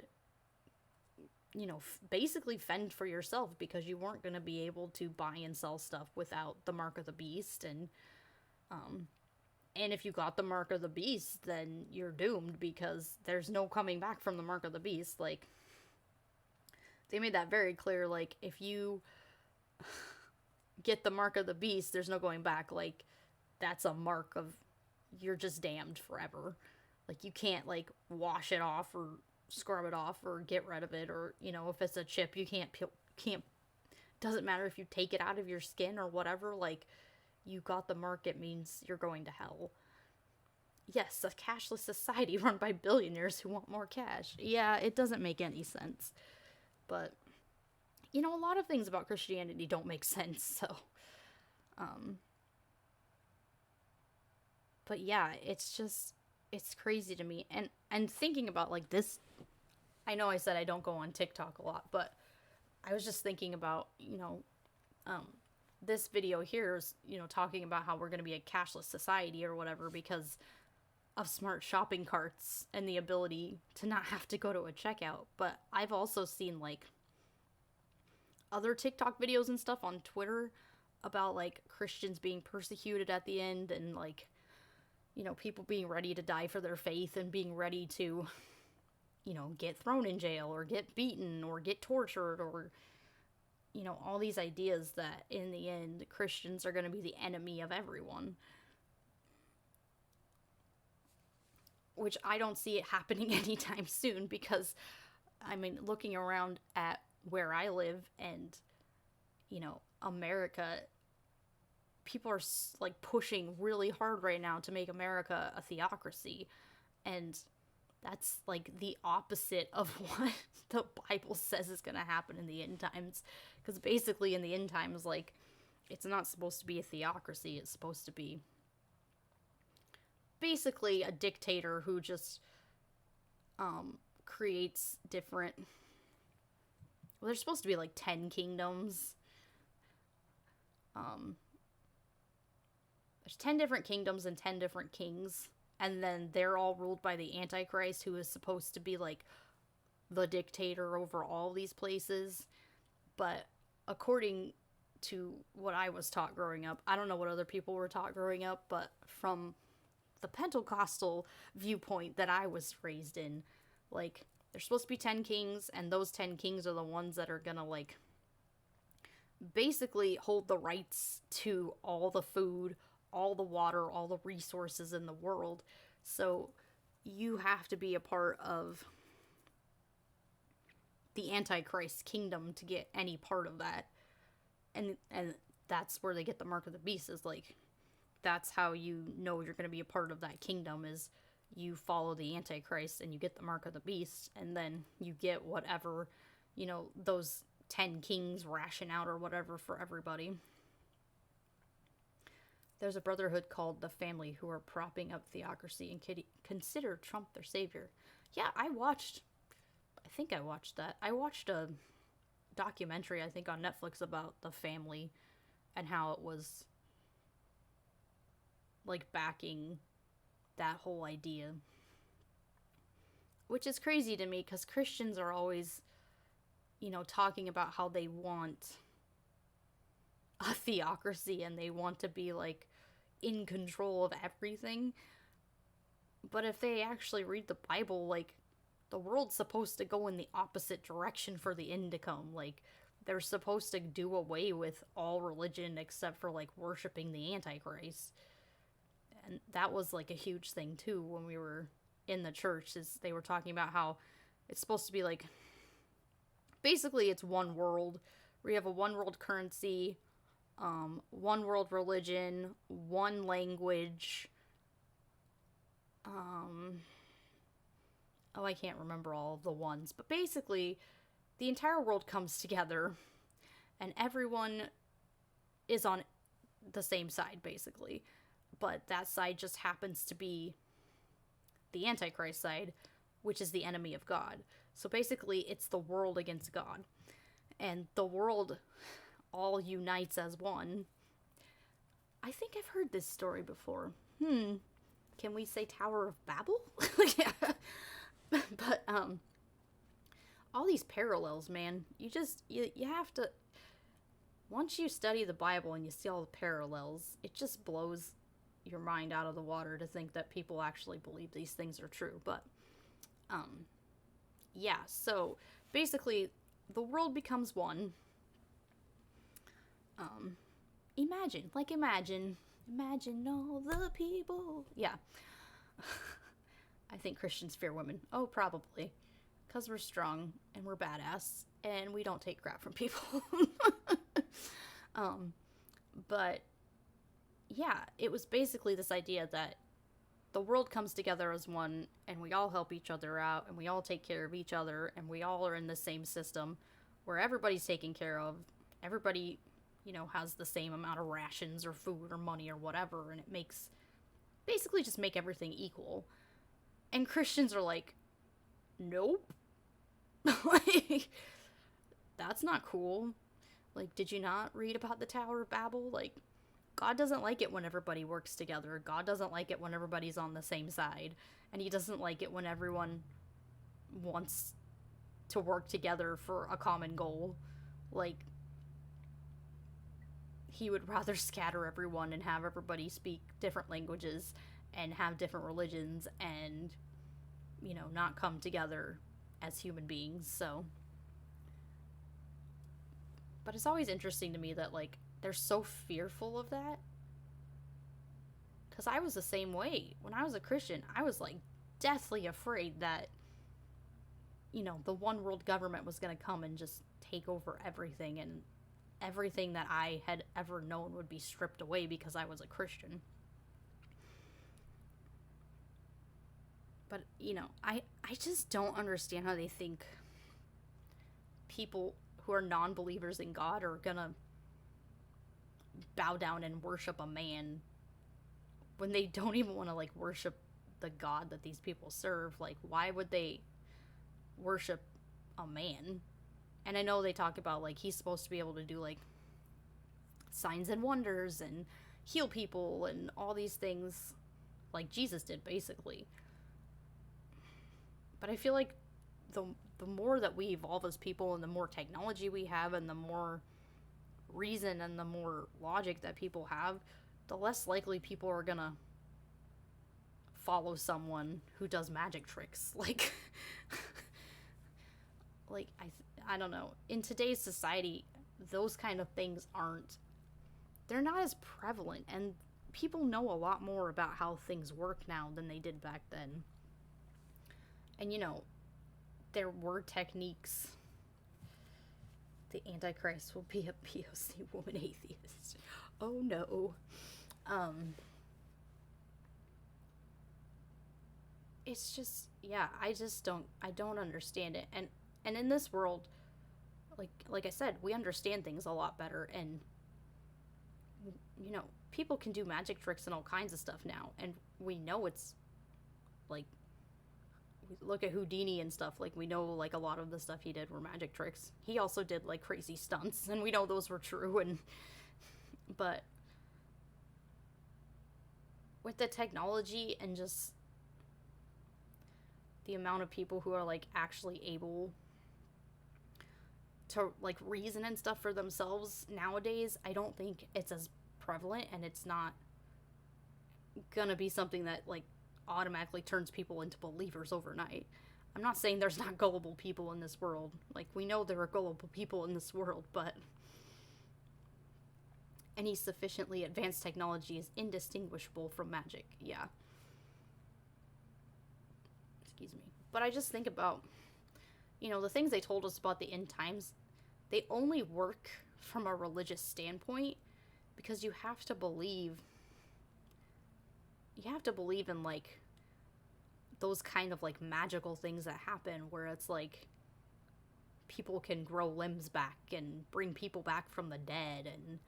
Speaker 3: you know, basically fend for yourself, because you weren't going to be able to buy and sell stuff without the mark of the beast. And if you got the mark of the beast, then you're doomed, because there's no coming back from the mark of the beast. Like, they made that very clear. Like, if you get the mark of the beast, there's no going back. Like, that's a mark of, you're just damned forever. Like, you can't, like, wash it off or scrub it off or get rid of it, or, you know, if it's a chip, you can't doesn't matter if you take it out of your skin or whatever. Like, you got the mark, it means you're going to hell. Yes, a cashless society run by billionaires who want more cash. Yeah, it doesn't make any sense. But, you know, a lot of things about Christianity don't make sense, so. But yeah, it's crazy to me. And thinking about, like, this, I know I said I don't go on TikTok a lot, but I was just thinking about, you know, this video here is, you know, talking about how we're going to be a cashless society or whatever because of smart shopping carts and the ability to not have to go to a checkout. But I've also seen, like, other TikTok videos and stuff on Twitter about, like, Christians being persecuted at the end, and, like, you know, people being ready to die for their faith and being ready to, you know, get thrown in jail or get beaten or get tortured, or, you know, all these ideas that in the end Christians are going to be the enemy of everyone. Which I don't see it happening anytime soon, because, I mean, looking around at where I live and, you know, America, people are, like, pushing really hard right now to make America a theocracy. And that's, like, the opposite of what the Bible says is going to happen in the end times. Because basically in the end times, like, it's not supposed to be a theocracy. It's supposed to be basically a dictator who just creates different, well, there's supposed to be, like, 10 kingdoms. There's 10 different kingdoms and 10 different kings, and then they're all ruled by the Antichrist, who is supposed to be, like, the dictator over all these places. But according to what I was taught growing up, I don't know what other people were taught growing up, but from the Pentecostal viewpoint that I was raised in, like, there's supposed to be 10 kings, and those 10 kings are the ones that are gonna, like, basically hold the rights to all the food, all the water, all the resources in the world. So you have to be a part of the Antichrist kingdom to get any part of that. And that's where they get the mark of the beast, is, like, that's how you know you're going to be a part of that kingdom, is you follow the Antichrist and you get the mark of the beast, and then you get whatever, you know, those 10 kings ration out or whatever for everybody. There's a brotherhood called the Family who are propping up theocracy and consider Trump their savior. Yeah, I think I watched that. I watched a documentary, I think, on Netflix about the Family and how it was, like, backing that whole idea. Which is crazy to me, because Christians are always, you know, talking about how they want a theocracy and they want to be, like, in control of everything. But if they actually read the Bible, like, the world's supposed to go in the opposite direction for the end to come. Like, they're supposed to do away with all religion except for, like, worshiping the Antichrist. And that was, like, a huge thing too when we were in the church, is they were talking about how it's supposed to be, like, basically it's one world, where you have a one world currency, one world religion, one language. Oh, I can't remember all of the ones, but basically, the entire world comes together, and everyone is on the same side, basically. But that side just happens to be the Antichrist side, which is the enemy of God. So basically, it's the world against God. And the world all unites as one. I think I've heard this story before. Can we say Tower of Babel? Yeah. But, all these parallels, man. You have to... Once you study the Bible and you see all the parallels, it just blows your mind out of the water to think that people actually believe these things are true. But, yeah, so basically, the world becomes one. Imagine all the people. Yeah. I think Christians fear women. Oh, probably. Because we're strong, and we're badass, and we don't take crap from people. But, yeah, it was basically this idea that the world comes together as one, and we all help each other out, and we all take care of each other, and we all are in the same system, where everybody's taken care of, everybody, has the same amount of rations, or food, or money, or whatever, and it makes, basically just make everything equal. And Christians are like, nope. Like, that's not cool. Like, did you not read about the Tower of Babel? Like, God doesn't like it when everybody works together. God doesn't like it when everybody's on the same side. And he doesn't like it when everyone wants to work together for a common goal. Like, he would rather scatter everyone and have everybody speak different languages and have different religions and, not come together as human beings, so. But it's always interesting to me that, like, they're so fearful of that. Because I was the same way. When I was a Christian, I was, like, deathly afraid that, the one world government was going to come and just take over everything, and everything that I had ever known would be stripped away because I was a Christian. But, I just don't understand how they think people who are non-believers in God are gonna bow down and worship a man when they don't even want to, like, worship the God that these people serve. Like, why would they worship a man? And I know they talk about, like, he's supposed to be able to do, like, signs and wonders and heal people and all these things like Jesus did, basically. But I feel like the more that we evolve as people and the more technology we have and the more reason and the more logic that people have, the less likely people are gonna follow someone who does magic tricks. Like, I don't know. In today's society, those kind of things they're not as prevalent, and people know a lot more about how things work now than they did back then. And, there were techniques. The Antichrist will be a POC woman atheist. Oh no. It's just, yeah, I don't understand it. And in this world, like I said, we understand things a lot better, and, people can do magic tricks and all kinds of stuff now, and we know it's, like, look at Houdini and stuff, like, we know, like, a lot of the stuff he did were magic tricks. He also did, like, crazy stunts, and we know those were true, but with the technology and just the amount of people who are, like, actually able to, like, reason and stuff for themselves nowadays, I don't think it's as prevalent, and it's not gonna be something that, like, automatically turns people into believers overnight. I'm not saying there's not gullible people in this world. Like, we know there are gullible people in this world, but any sufficiently advanced technology is indistinguishable from magic. Yeah. Excuse me. But I just think about, the things they told us about the end times, they only work from a religious standpoint Because you have to believe in, like, those kind of, like, magical things that happen where it's like people can grow limbs back and bring people back from the dead, and,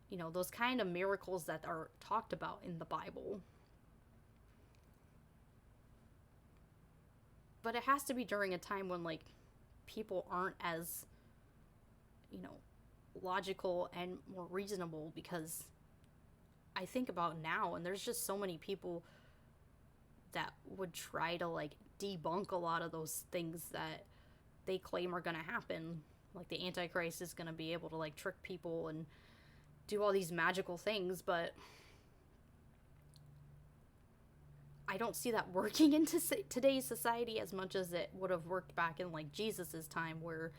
Speaker 3: you know, those kind of miracles that are talked about in the Bible. But it has to be during a time when, like, people aren't as, you know, logical and more reasonable, because I think about now, and there's just so many people that would try to, like, debunk a lot of those things that they claim are gonna happen. Like, the Antichrist is gonna be able to, like, trick people and do all these magical things, but I don't see that working into today's society as much as it would have worked back in, like, Jesus's time, where,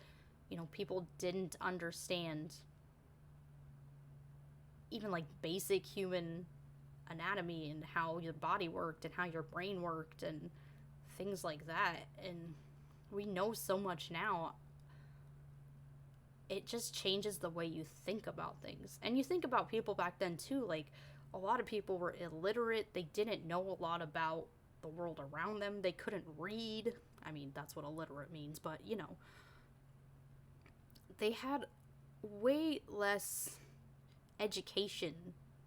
Speaker 3: you know, people didn't understand even, like, basic human anatomy and how your body worked and how your brain worked and things like that. And we know so much now. It just changes the way you think about things. And you think about people back then too, like, a lot of people were illiterate. They didn't know a lot about the world around them. They couldn't read. I mean, that's what illiterate means, but, you know, they had way less education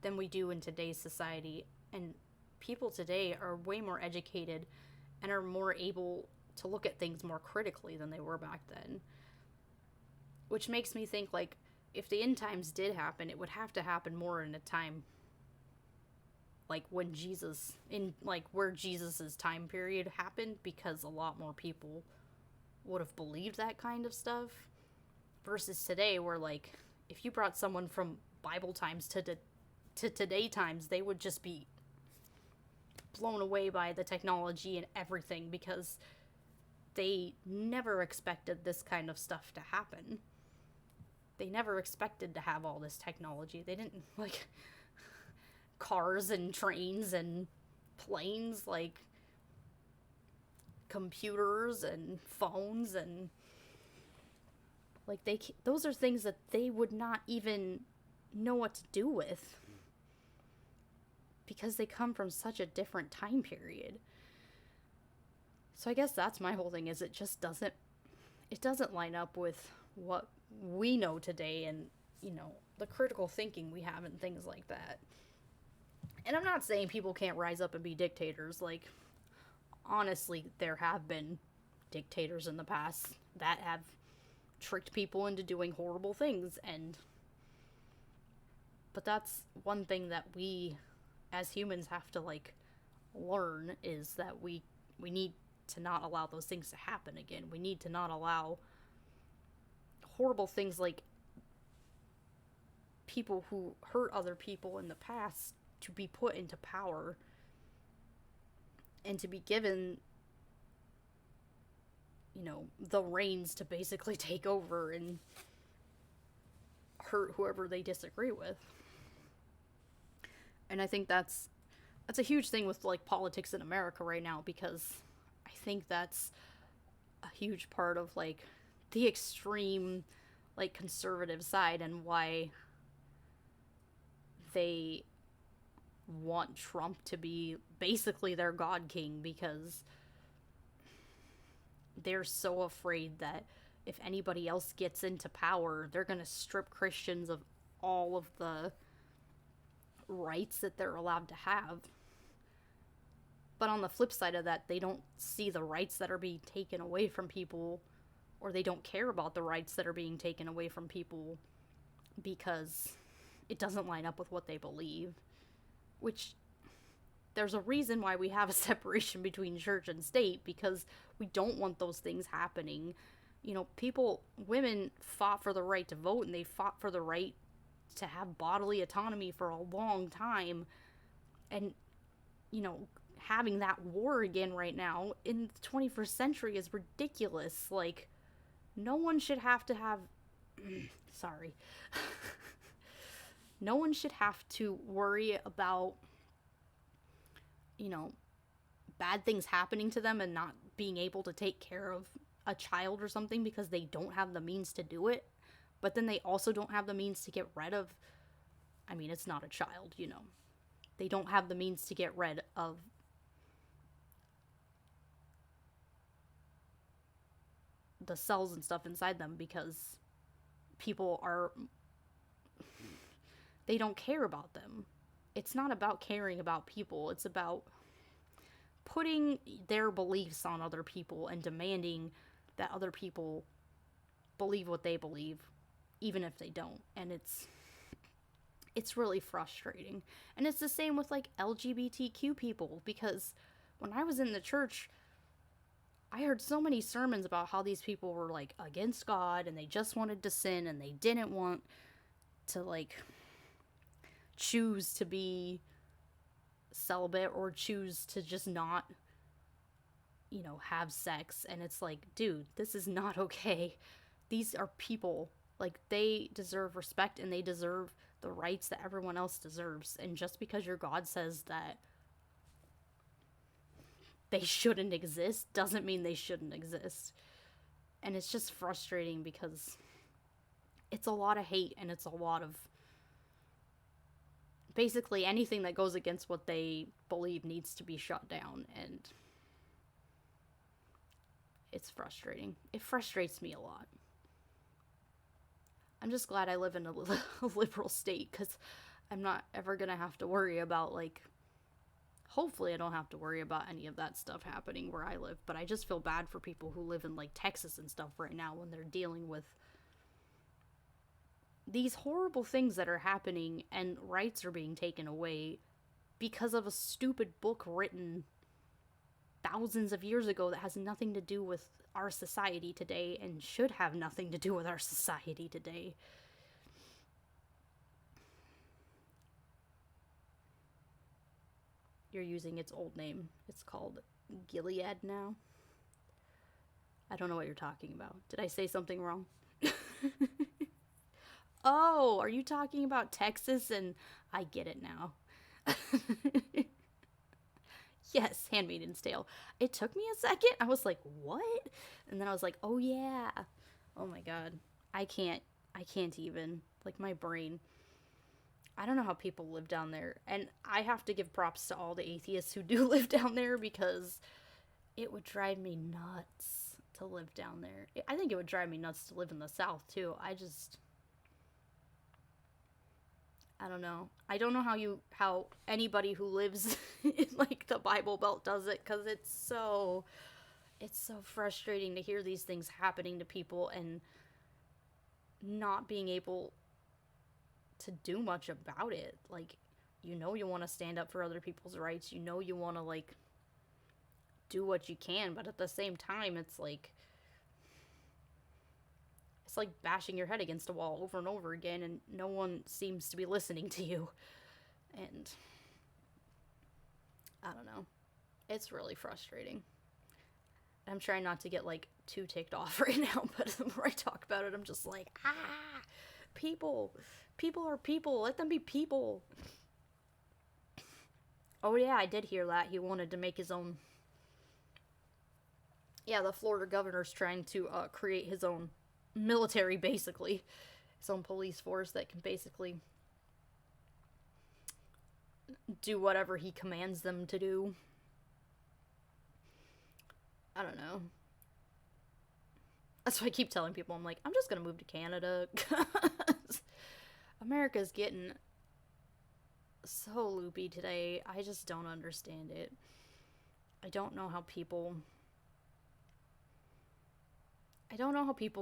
Speaker 3: than we do in today's society. And people today are way more educated and are more able to look at things more critically than they were back then. Which makes me think, like, if the end times did happen, it would have to happen more in a time like when Jesus, in, like, where Jesus's time period happened, because a lot more people would have believed that kind of stuff, versus today, where, like, if you brought someone from Bible times to today times, they would just be blown away by the technology and everything, because they never expected this kind of stuff to happen. They never expected to have all this technology. They didn't, like, cars and trains and planes, like, computers and phones, and, like, those are things that they would not even know what to do with, because they come from such a different time period. So I guess that's my whole thing, is it doesn't line up with what we know today, and, you know, the critical thinking we have and things like that. And I'm not saying people can't rise up and be dictators. Like, honestly, there have been dictators in the past that have tricked people into doing horrible things, but that's one thing that we as humans have to, like, learn, is that we need to not allow those things to happen again. We need to not allow horrible things like people who hurt other people in the past to be put into power and to be given, you know, the reins to basically take over and hurt whoever they disagree with. And I think that's a huge thing with, like, politics in America right now, because I think that's a huge part of, like, the extreme, like, conservative side, and why they want Trump to be basically their god king, because they're so afraid that if anybody else gets into power, they're going to strip Christians of all of the rights that they're allowed to have. But on the flip side of that, they don't see the rights that are being taken away from people, or they don't care about the rights that are being taken away from people, because it doesn't line up with what they believe. Which, there's a reason why we have a separation between church and state, because we don't want those things happening. You know, women fought for the right to vote, and they fought for the right to have bodily autonomy for a long time. And, you know, having that war again right now in the 21st century is ridiculous. Like, no one should have to have sorry no one should have to worry about, you know, bad things happening to them and not being able to take care of a child or something because they don't have the means to do it. But then they also don't have the means to get rid of I mean, it's not a child, you know. They don't have the means to get rid of the cells and stuff inside them because people are, they don't care about them. It's not about caring about people. It's about putting their beliefs on other people and demanding that other people believe what they believe, even if they don't. And it's really frustrating. And it's the same with like LGBTQ people, because when I was in the church, I heard so many sermons about how these people were like against God and they just wanted to sin and they didn't want to like choose to be celibate or choose to just not, you know, have sex. And it's like, dude, this is not okay. These are people. Like, they deserve respect and they deserve the rights that everyone else deserves. And just because your God says that they shouldn't exist doesn't mean they shouldn't exist. And it's just frustrating because it's a lot of hate and it's a lot of basically anything that goes against what they believe needs to be shut down. And it's frustrating. It frustrates me a lot. I'm just glad I live in a liberal state, because I'm not ever gonna have to worry about, like, hopefully I don't have to worry about any of that stuff happening where I live. But I just feel bad for people who live in like Texas and stuff right now when they're dealing with these horrible things that are happening and rights are being taken away because of a stupid book written thousands of years ago that has nothing to do with our society today and should have nothing to do with our society today. You're using its old name. It's called Gilead now. I don't know what you're talking about. Did I say something wrong? Oh, are you talking about Texas? And I get it now. Yes, Handmaid's Tale. It took me a second. I was like, what? And then I was like, oh yeah. Oh my god. I can't even. Like, my brain. I don't know how people live down there. And I have to give props to all the atheists who do live down there, because it would drive me nuts to live down there. I think it would drive me nuts to live in the South too. I don't know. I don't know how anybody who lives in like the Bible Belt does it, because it's so frustrating to hear these things happening to people and not being able to do much about it. Like, you know, you want to stand up for other people's rights. You know, you want to like do what you can, but at the same time, it's like bashing your head against a wall over and over again, and no one seems to be listening to you. And I don't know. It's really frustrating. I'm trying not to get like too ticked off right now, but the more I talk about it, I'm just like, people are people. Let them be people. Oh yeah, I did hear that. He wanted to make his own. Yeah, the Florida governor's trying to create his own military, basically. His own police force that can basically do whatever he commands them to do. I don't know. That's why I keep telling people, I'm like, I'm just gonna move to Canada, because America's getting so loopy today. I just don't understand it. I don't know how people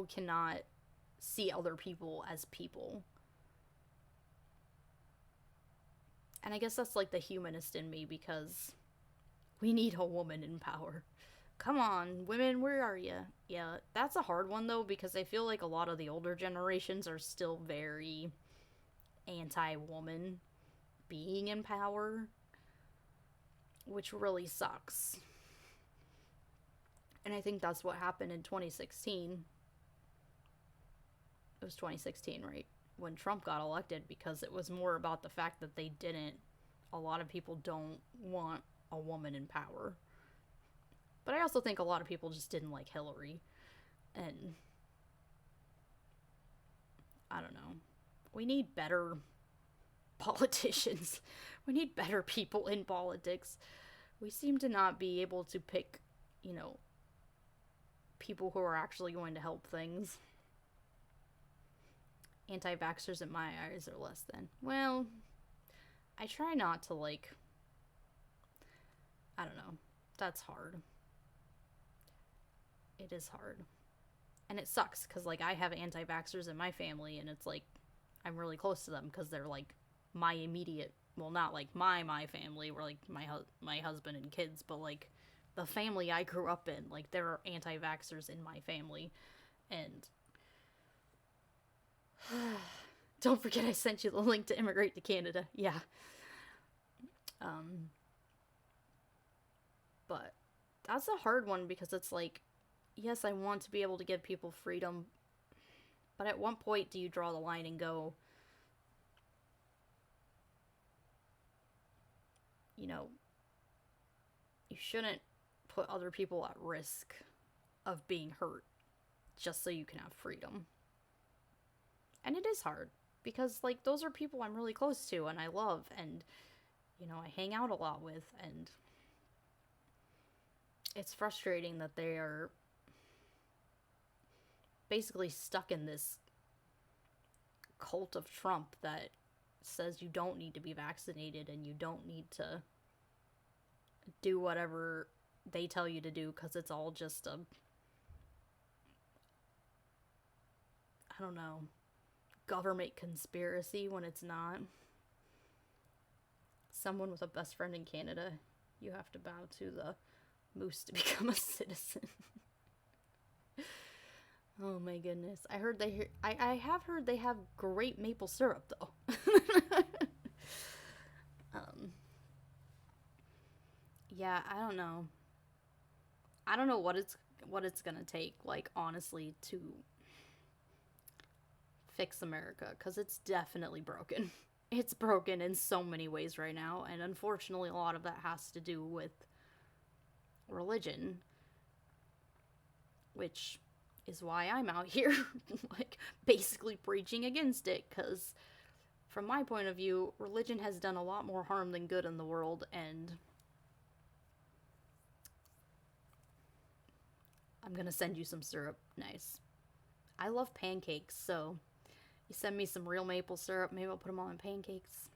Speaker 3: cannot see other people as people. And I guess that's like the humanist in me, because we need a woman in power. Come on, women, where are you? Yeah, that's a hard one though, because I feel like a lot of the older generations are still very anti-woman being in power, which really sucks. And I think that's what happened in 2016. It was 2016, right? When Trump got elected, because it was more about the fact that a lot of people don't want a woman in power. But I also think a lot of people just didn't like Hillary. And I don't know. We need better politicians. We need better people in politics. We seem to not be able to pick, you know, people who are actually going to help things. Anti-vaxxers in my eyes are less than. Well, I try not to, like, I don't know. That's hard. It is hard. And it sucks, because, like, I have anti-vaxxers in my family, and it's, like, I'm really close to them, because they're, like, my immediate, well, not, like, my family, we're, like, my husband and kids, but, like, the family I grew up in, like, there are anti-vaxxers in my family, and don't forget I sent you the link to immigrate to Canada. Yeah. But that's a hard one, because it's like, yes, I want to be able to give people freedom, but at what point do you draw the line and go, you know, you shouldn't put other people at risk of being hurt just so you can have freedom. And it is hard, because, like, those are people I'm really close to and I love, and, you know, I hang out a lot with, and it's frustrating that they are basically stuck in this cult of Trump that says you don't need to be vaccinated and you don't need to do whatever they tell you to do, because it's all just a, I don't know, government conspiracy, when it's not. Someone with a best friend in Canada, you have to bow to the moose to become a citizen. Oh my goodness. I have heard they have great maple syrup, though. Yeah, I don't know. I don't know what it's gonna take, like, honestly, to fix America, because it's definitely broken. It's broken in so many ways right now, and unfortunately a lot of that has to do with religion, which is why I'm out here, like, basically preaching against it, because from my point of view, religion has done a lot more harm than good in the world, and I'm gonna send you some syrup. Nice. I love pancakes, so you send me some real maple syrup, maybe I'll put them on pancakes.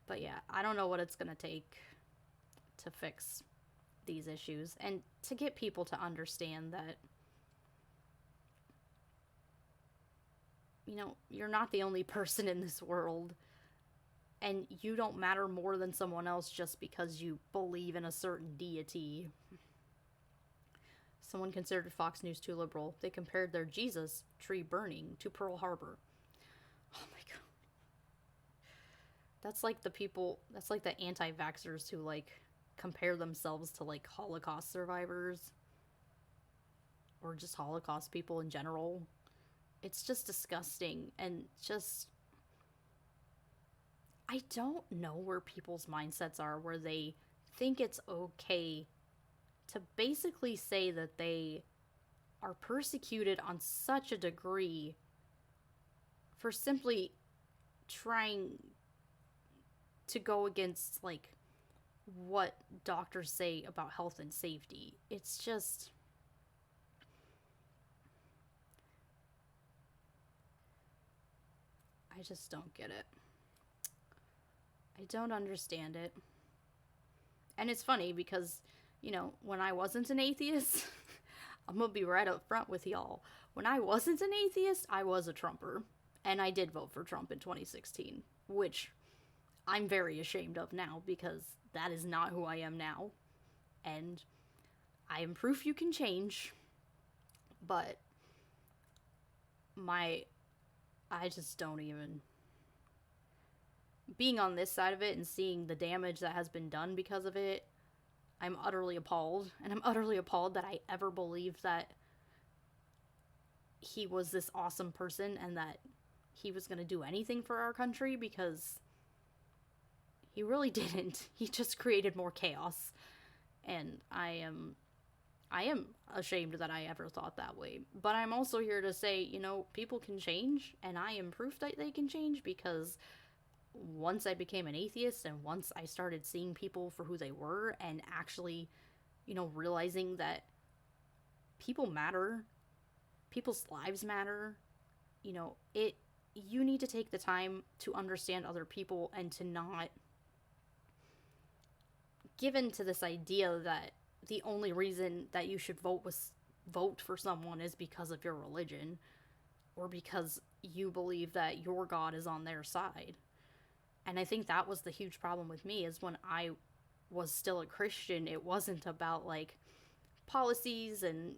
Speaker 3: But yeah, I don't know what it's gonna take to fix these issues, and to get people to understand that, you know, you're not the only person in this world, and you don't matter more than someone else just because you believe in a certain deity. Someone considered Fox News too liberal. They compared their Jesus tree burning to Pearl Harbor. Oh my god. That's like the anti-vaxxers who, like, compare themselves to, like, Holocaust survivors. Or just Holocaust people in general. It's just disgusting, and just, I don't know where people's mindsets are, where they think it's okay to basically say that they are persecuted on such a degree for simply trying to go against, like, what doctors say about health and safety. It's just, I just don't get it. I don't understand it. And it's funny because, you know, when I wasn't an atheist, I'm gonna be right up front with y'all. When I wasn't an atheist, I was a Trumper. And I did vote for Trump in 2016, which I'm very ashamed of now, because that is not who I am now. And I am proof you can change. But I just don't even, being on this side of it and seeing the damage that has been done because of it, I'm utterly appalled. And I'm utterly appalled that I ever believed that he was this awesome person and that he was going to do anything for our country, because he really didn't. He just created more chaos. And I am ashamed that I ever thought that way. But I'm also here to say, you know, people can change, and I am proof that they can change, because once I became an atheist and once I started seeing people for who they were and actually, realizing that people matter, people's lives matter, you need to take the time to understand other people and to not give in to this idea that the only reason that you should vote for someone is because of your religion or because you believe that your God is on their side. And I think that was the huge problem with me, is when I was still a Christian, it wasn't about like policies and,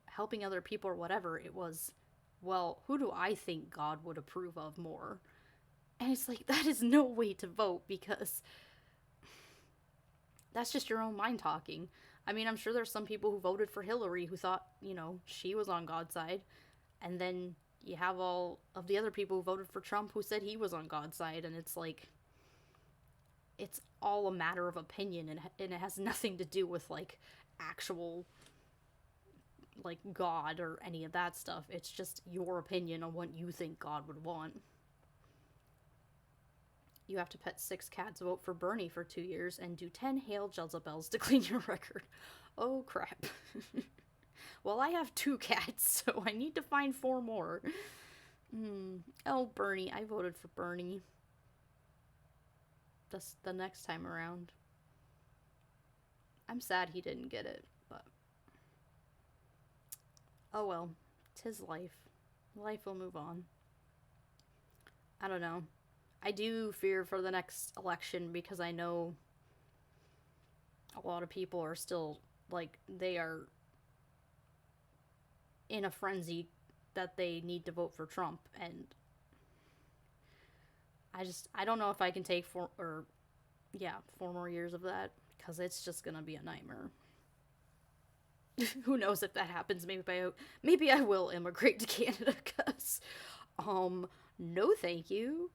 Speaker 3: helping other people or whatever. It was, well, who do I think God would approve of more? And it's like, that is no way to vote, because that's just your own mind talking. I mean, I'm sure there's some people who voted for Hillary who thought, she was on God's side. And then you have all of the other people who voted for Trump who said he was on God's side. And it's like, it's all a matter of opinion. And it has nothing to do with, like, actual, like, God or any of that stuff. It's just your opinion on what you think God would want. You have to pet 6 cats, vote for Bernie for 2 years, and do 10 Hail Jezebels to clean your record. Oh, crap. Well, I have 2 cats, so I need to find 4 more. Oh, Bernie. I voted for Bernie. That's the next time around. I'm sad he didn't get it, but... oh well. 'Tis life. Life will move on. I don't know. I do fear for the next election, because I know a lot of people are still, like, they are in a frenzy that they need to vote for Trump, and I don't know if I can take 4 more years of that, because it's just gonna be a nightmare. Who knows if that happens? Maybe I will immigrate to Canada, because, no thank you.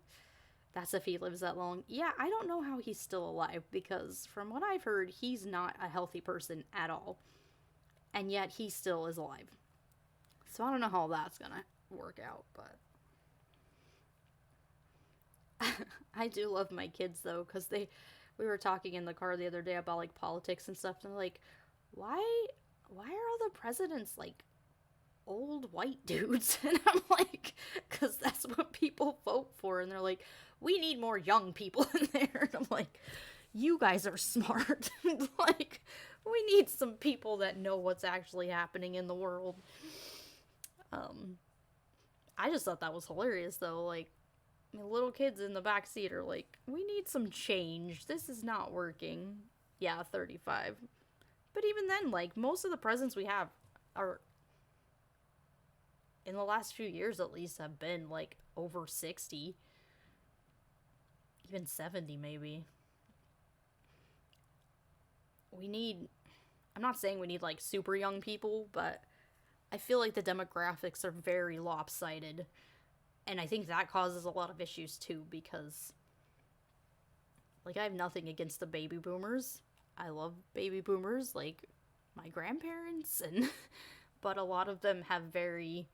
Speaker 3: That's if he lives that long. Yeah, I don't know how he's still alive, because from what I've heard, he's not a healthy person at all. And yet he still is alive. So I don't know how that's gonna work out, but... I do love my kids, though, because we were talking in the car the other day about, like, politics and stuff, and they're like, why are all the presidents, like, old white dudes? And I'm like, because that's what people vote for. And they're like, we need more young people in there. And I'm like, you guys are smart. Like, we need some people that know what's actually happening in the world. I just thought that was hilarious, though. Like, the little kids in the back seat are like, we need some change. This is not working. Yeah, 35. But even then, like, most of the presidents we have are, in the last few years at least, have been, like, over 60. Even 70, maybe. I'm not saying we need, like, super young people, but I feel like the demographics are very lopsided. And I think that causes a lot of issues, too, because, like, I have nothing against the baby boomers. I love baby boomers, like, my grandparents, but a lot of them have very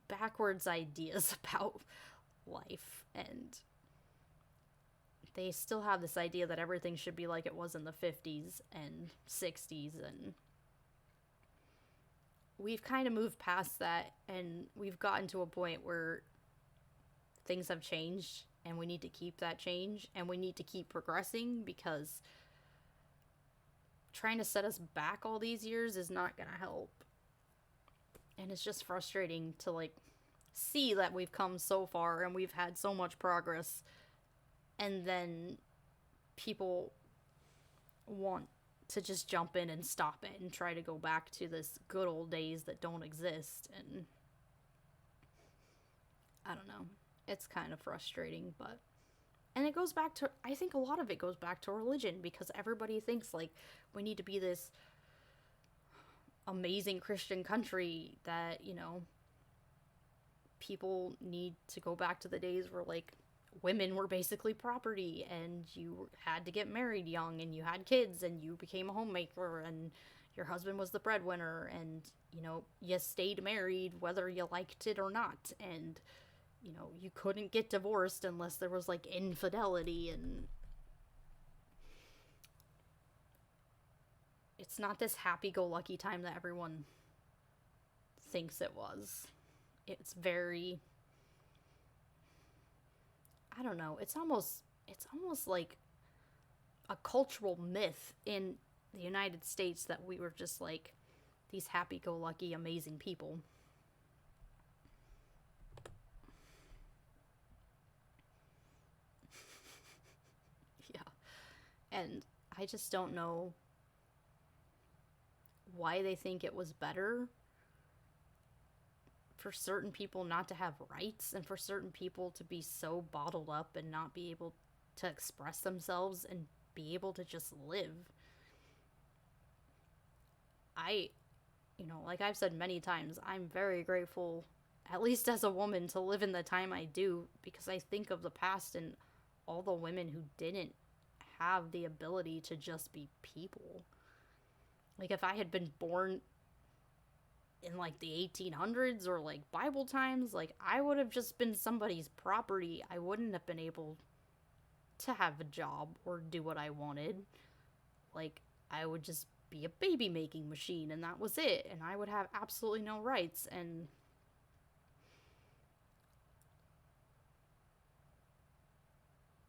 Speaker 3: backwards ideas about life, and they still have this idea that everything should be like it was in the 50s and 60s, and we've kind of moved past that, and we've gotten to a point where things have changed, and we need to keep that change, and we need to keep progressing, because trying to set us back all these years is not gonna help. And it's just frustrating to, like, see that we've come so far and we've had so much progress, and then people want to just jump in and stop it and try to go back to this good old days that don't exist. And I don't know. It's kind of frustrating, but... and it goes back to... I think a lot of it goes back to religion, because everybody thinks, like, we need to be this amazing Christian country that, people need to go back to the days where, like, women were basically property, and you had to get married young, and you had kids, and you became a homemaker, and your husband was the breadwinner, and, you stayed married whether you liked it or not, and, you know, you couldn't get divorced unless there was, like, infidelity, and it's not this happy-go-lucky time that everyone thinks it was. It's very, I don't know, it's almost like a cultural myth in the United States that we were just, like, these happy-go-lucky, amazing people. Yeah. And I just don't know why they think it was better for certain people not to have rights, and for certain people to be so bottled up and not be able to express themselves and be able to just live. Like I've said many times, I'm very grateful, at least as a woman, to live in the time I do, because I think of the past and all the women who didn't have the ability to just be people. Like, if I had been born in, like, the 1800s or, like, Bible times, like, I would have just been somebody's property. I wouldn't have been able to have a job or do what I wanted. Like, I would just be a baby making machine, and that was it, and I would have absolutely no rights. And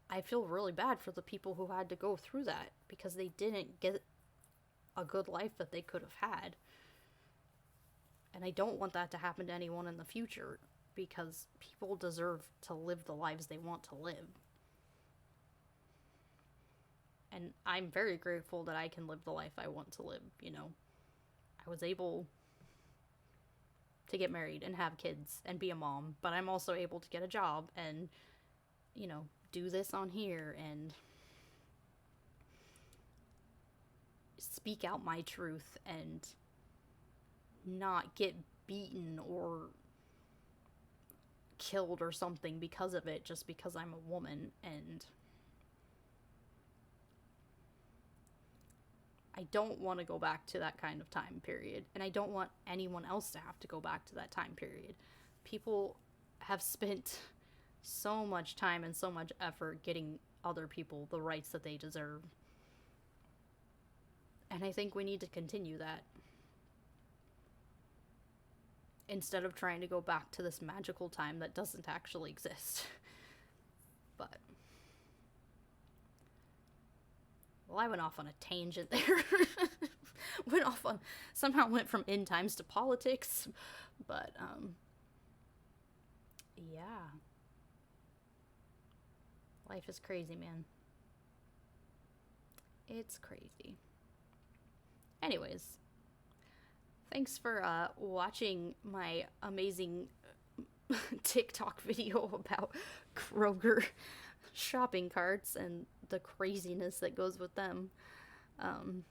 Speaker 3: I feel really bad for the people who had to go through that, because they didn't get a good life that they could have had. And I don't want that to happen to anyone in the future, because people deserve to live the lives they want to live. And I'm very grateful that I can live the life I want to live, you know. I was able to get married and have kids and be a mom, but I'm also able to get a job and, you know, do this on here and speak out my truth and not get beaten or killed or something because of it, just because I'm a woman. And I don't want to go back to that kind of time period, and I don't want anyone else to have to go back to that time period. People have spent so much time and so much effort getting other people the rights that they deserve, and I think we need to continue that, instead of trying to go back to this magical time that doesn't actually exist. But, well, I went off on a tangent there. Somehow went from end times to politics. But, yeah. Life is crazy, man. It's crazy. Anyways, thanks for watching my amazing TikTok video about Kroger shopping carts and the craziness that goes with them. And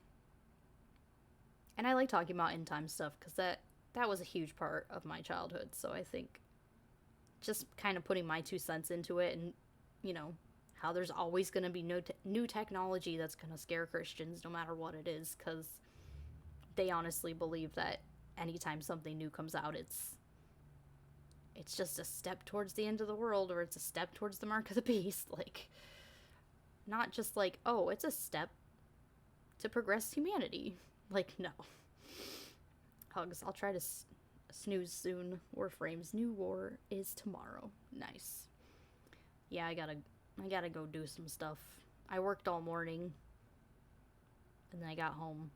Speaker 3: I like talking about end time stuff because that was a huge part of my childhood. So I think just kind of putting my 2 cents into it, and, you know, how there's always going to be new technology that's going to scare Christians no matter what it is, because they honestly believe that anytime something new comes out, it's just a step towards the end of the world, or it's a step towards the mark of the beast. Like, not just like, oh, it's a step to progress humanity. Like, no. Hugs. I'll try to snooze soon. Warframe's new war is tomorrow. Nice. Yeah, I gotta go do some stuff. I worked all morning, and then I got home,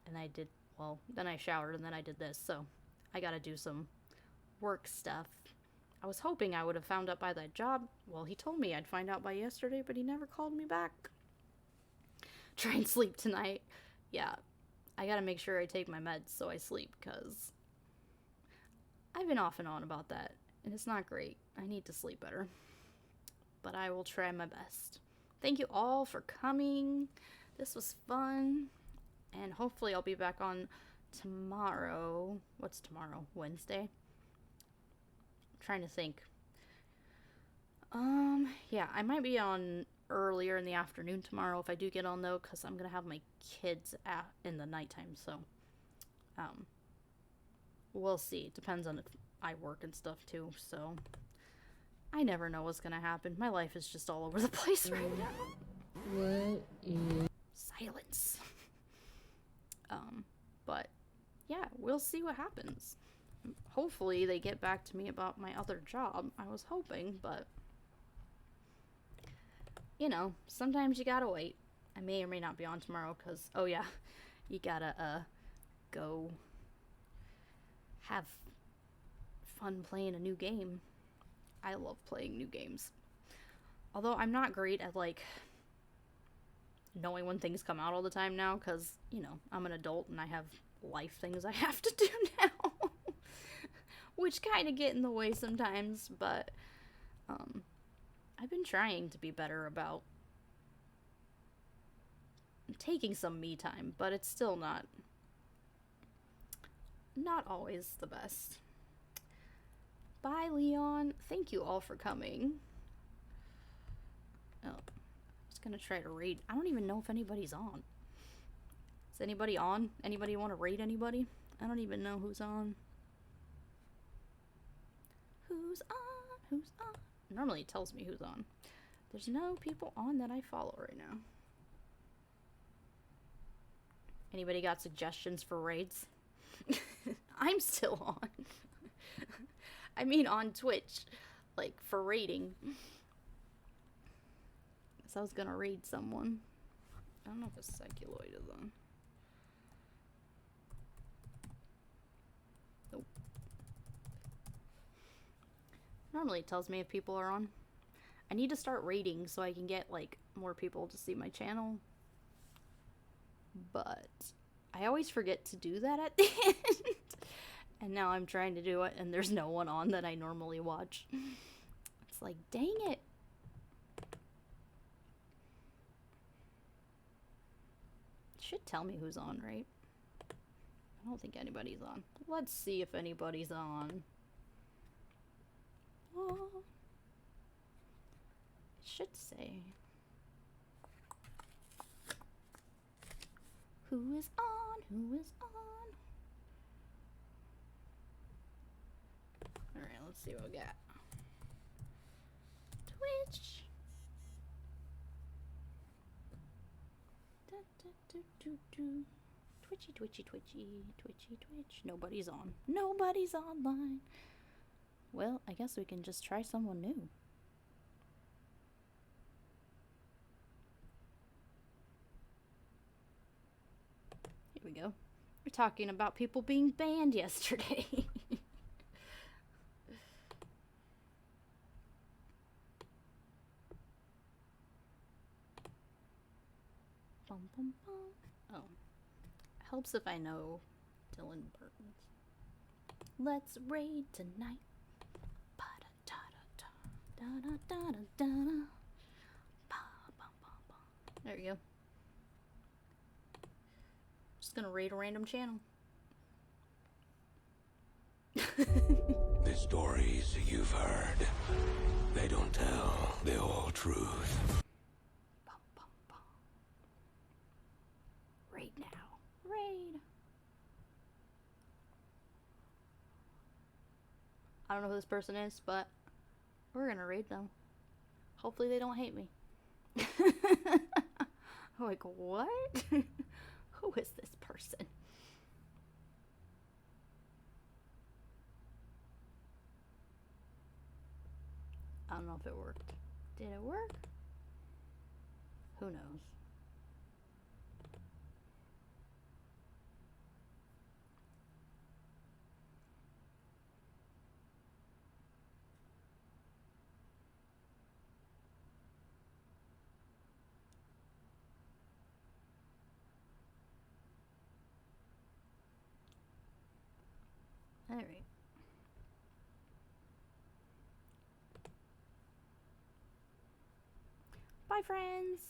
Speaker 3: and then I showered, and then I did this, so I gotta do some work stuff. I was hoping I would have found out by that job. Well, he told me I'd find out by yesterday, but he never called me back. Try and sleep tonight. Yeah, I gotta make sure I take my meds so I sleep, because I've been off and on about that, and it's not great. I need to sleep better, but I will try my best. Thank you all for coming. This was fun. And hopefully I'll be back on tomorrow. What's tomorrow? Wednesday? I'm trying to think. Yeah, I might be on earlier in the afternoon tomorrow if I do get on, though, because I'm going to have my kids in the nighttime, so, we'll see. It depends on if I work and stuff too, so I never know what's gonna happen. My life is just all over the place right now.
Speaker 4: What is...
Speaker 3: Silence. But yeah, we'll see what happens. Hopefully they get back to me about my other job. I was hoping, but you know, sometimes you gotta wait. I may or may not be on tomorrow because, oh yeah, you gotta go have fun playing a new game. I love playing new games. Although I'm not great at, like, knowing when things come out all the time now, because, you know, I'm an adult and I have life things I have to do now. Which kind of get in the way sometimes, but I've been trying to be better about taking some me time, but it's still not always the best. Bye, Leon. Thank you all for coming. Oh, I was gonna try to raid. I don't even know if anybody's on. Is anybody on? Anybody want to raid anybody? I don't even know who's on. Who's on? Who's on? Normally it tells me who's on. There's no people on that I follow right now. Anybody got suggestions for raids? I'm still on. I mean on Twitch. Like, for raiding. So I was gonna raid someone. I don't know if a seculoid is on. Nope. Normally it tells me if people are on. I need to start raiding so I can get, like, more people to see my channel. But I always forget to do that at the end. And now I'm trying to do it and there's no one on that I normally watch. It's like, dang it. It should tell me who's on, right? I don't think anybody's on. Let's see if anybody's on. Oh. It should say. Who is on? Who is on? Alright, let's see what we got. Twitch. Da, da, do, do, do. Twitchy, twitchy, twitchy, twitchy, twitch. Nobody's on. Nobody's online. Well, I guess we can just try someone new. Here we go. We're talking about people being banned yesterday. Bum, bum, bum. Oh. Helps if I know Dylan Burton's. Let's raid tonight. Ba-da-da-da-da. There you go. Just gonna raid a random channel.
Speaker 5: The stories you've heard, they don't tell the whole truth.
Speaker 3: Bum, bum, bum. Raid now. Raid. I don't know who this person is, but we're gonna raid them. Hopefully they don't hate me. I'm like, what? Who is this person? I don't know if it worked. Did it work? Who knows? All right. Bye, friends.